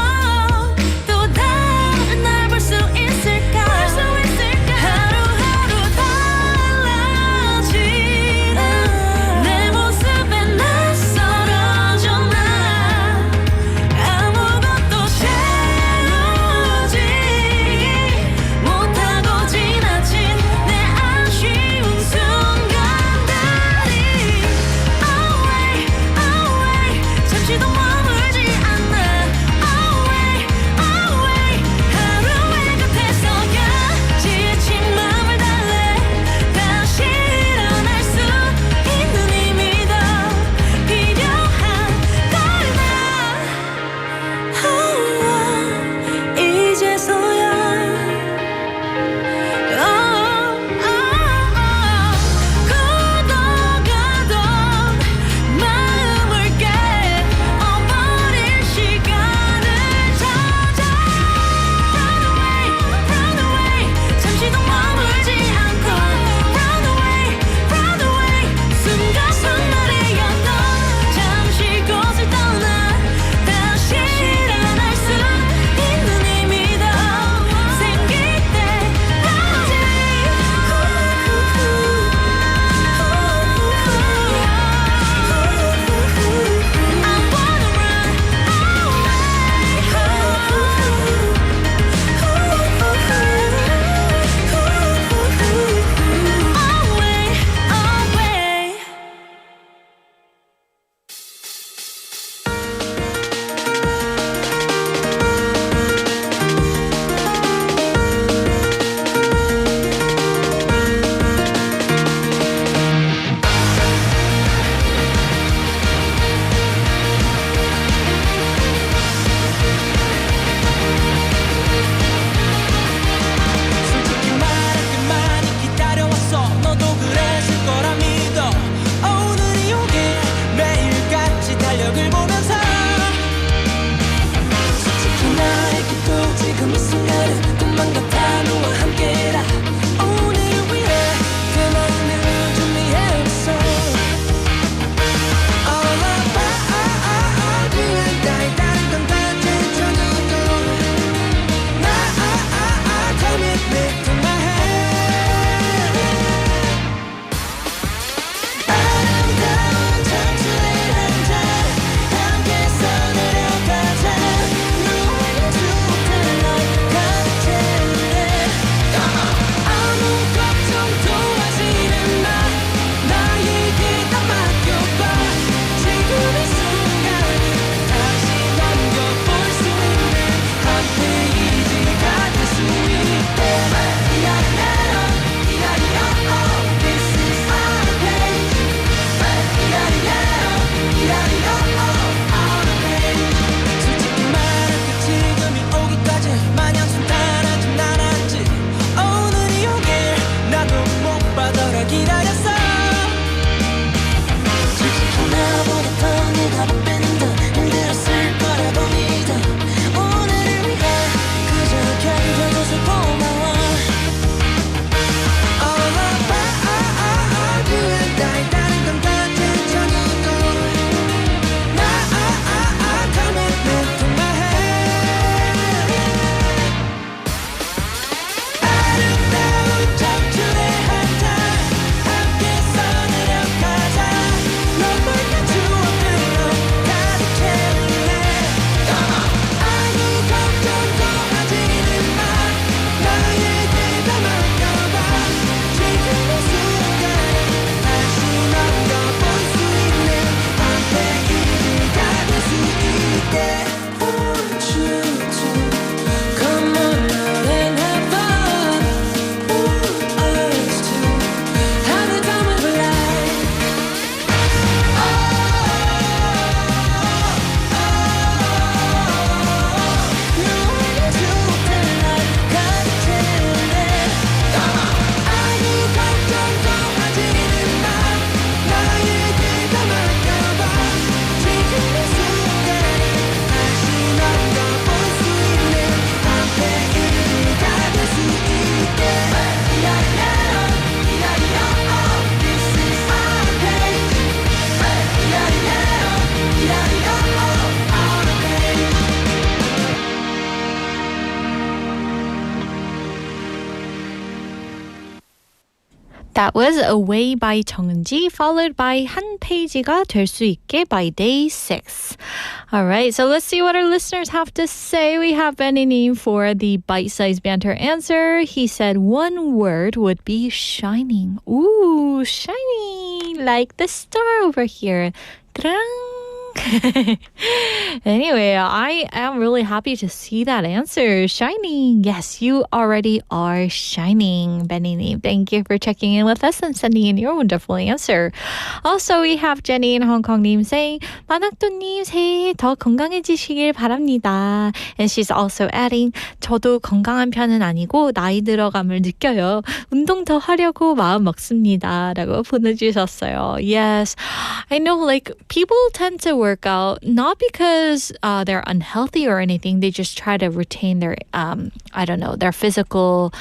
또 다른 날 볼 수 있을까 하루하루 달라지는 내 모습에 낯설어져 나 아무것도 채우지 못하고 지나친 내 아쉬운 순간들이 away That was Away by 정은지, followed by 한 페이지가 될 수 있게 by day 6. All right, so let's see what our listeners have to say. We have Benny for the bite-sized banter answer. He said one word would be shining. Ooh, shining, like the star over here. Anyway, I am really happy to see that answer. Shining. Yes, you already are shining, Benny. Thank you for checking in with us and sending in your wonderful answer. Also, we have Jenny in Hong Kong saying, 만학도님 새해 더 건강해지시길 바랍니다. And she's also adding, 저도 건강한 편은 아니고 나이 들어감을 느껴요. 운동 더 하려고 마음 먹습니다. 라고 보내주셨어요. Yes, I know like people tend to work out not because they're unhealthy or anything. They just try to retain their their physical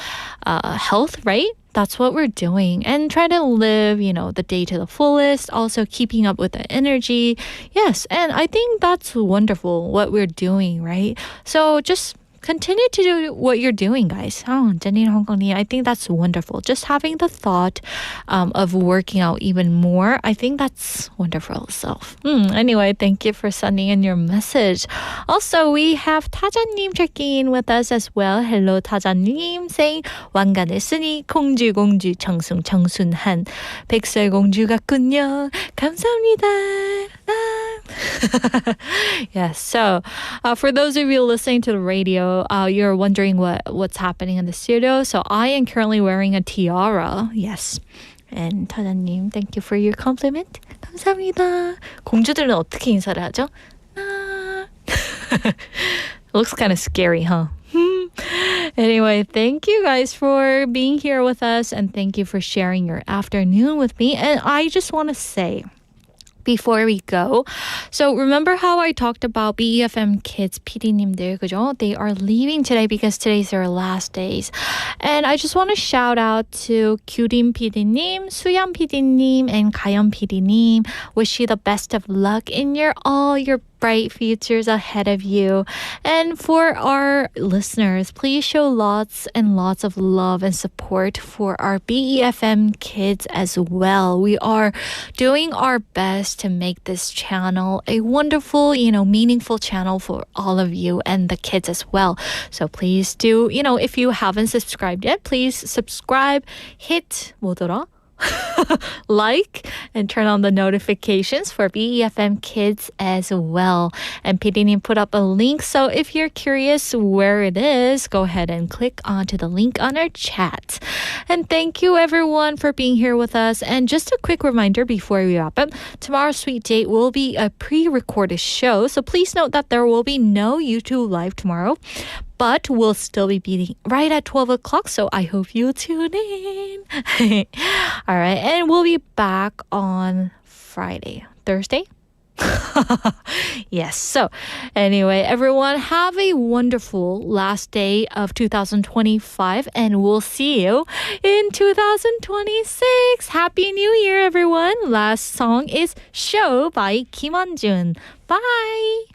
health, right? That's what we're doing, and try to live the day to the fullest, also keeping up with the energy. Yes, and I think that's wonderful what we're doing, right? So just continue to do what you're doing, guys. Jenny in Hong Kong, I think that's wonderful. Just having the thought of working out even more, I think that's wonderful itself. Anyway, thank you for sending in your message. Also, we have 타자님 checking in with us as well. Hello, 타자님, saying 왕관했으니 공주 청순한 백설공주 같군요. 감사합니다. Yes, so for those of you listening to the radio, you're wondering what's happening in the studio. So I am currently wearing a tiara. Yes. And 타자님, thank you for your compliment. 감사합니다. 공주들은 어떻게 인사를 하죠? Looks kind of scary, huh? Anyway, thank you guys for being here with us, and thank you for sharing your afternoon with me. And I just want to say, before we go, so remember how I talked about BEFM kids PD님들, 그죠? They are leaving today because today's their last days. And I just want to shout out to 규림 PD님, 수연 PD님, and 가연 PD님. Wish you the best of luck in all your bright futures ahead of you. And for our listeners, please show lots and lots of love and support for our BEFM kids as well. We are doing our best to make this channel a wonderful, meaningful channel for all of you and the kids as well. So please do, if you haven't subscribed yet, please subscribe, hit 뭐더라? like and turn on the notifications for BEFM Kids as well. And PD님 put up a link, so if you're curious where it is, go ahead and click onto the link on our chat. And thank you everyone for being here with us. And just a quick reminder before we wrap up, tomorrow's Sweet Date will be a pre-recorded show, so please note that there will be no YouTube live tomorrow, but we'll still be meeting right at 12 o'clock, so I hope you'll tune in. All right, and we'll be back on Thursday? Yes, so anyway, everyone, have a wonderful last day of 2025, and we'll see you in 2026. Happy New Year, everyone. Last song is Show by Kim Won-jun. Bye.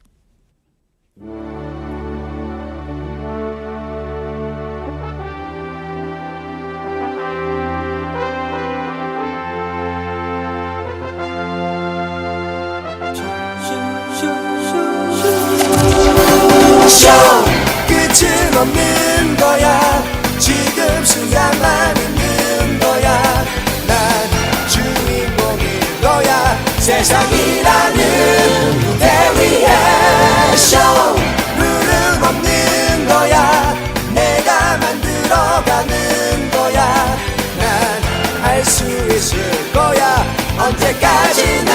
끝은 없는 거야. 지금 순간만 있는 거야. 난 주인공인 거야. 세상이라는 무대 위에 룰은 없는 거야. 내가 만들어가는 거야. 난 할 수 있을 거야. 언제까지나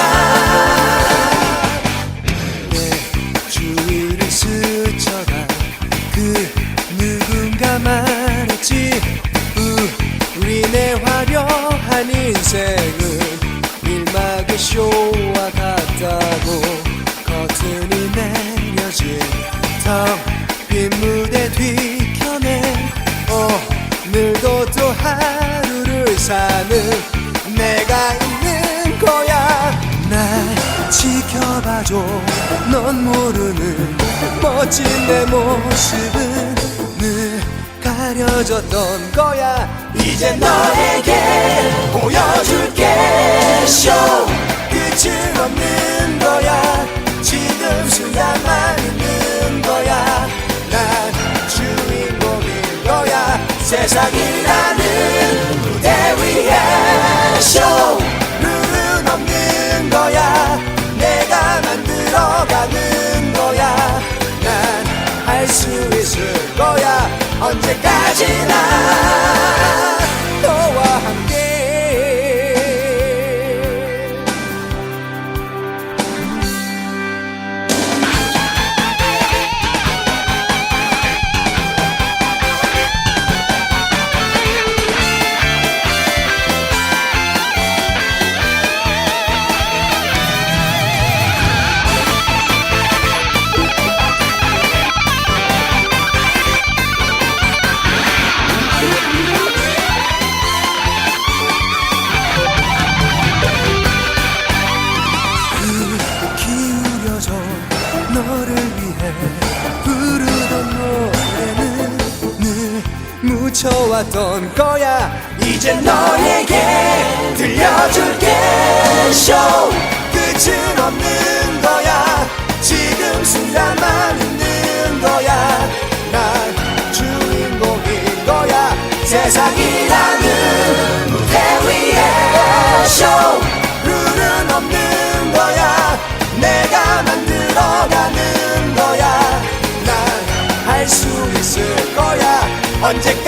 스쳐가 그 누군가 말했지 우리네 화려한 인생은 일막의 쇼와 같다고. 커튼이 내려진 텅 빈 무대 뒤편에 오늘도 또 하루를 사는 내가 있는 거야. 날 지켜봐줘. 넌 모르는 멋진 내 모습은 늘 가려졌던 거야 이제 너에게 보여줄게 쇼 끝은 없는 거야 지금 순간만 있는 거야 난 주인공인 거야 세상이라는 무대 위에 쇼 룰은 없는 거야 내가 만들어가는 거야 난 할 수 있을 거야 언제까지나 너와 함께 너를 위해 부르던 노래는 늘 묻혀왔던 거야 이제 너에게 들려줄게 쇼 끝은 없는 거야 지금 순간만 있는 거야 난 주인공인 거야 세상이라는 무대 위에 쇼 룰은 없는 거야 내가 만들어가는 거야 난 할 수 있을 거야 언제까지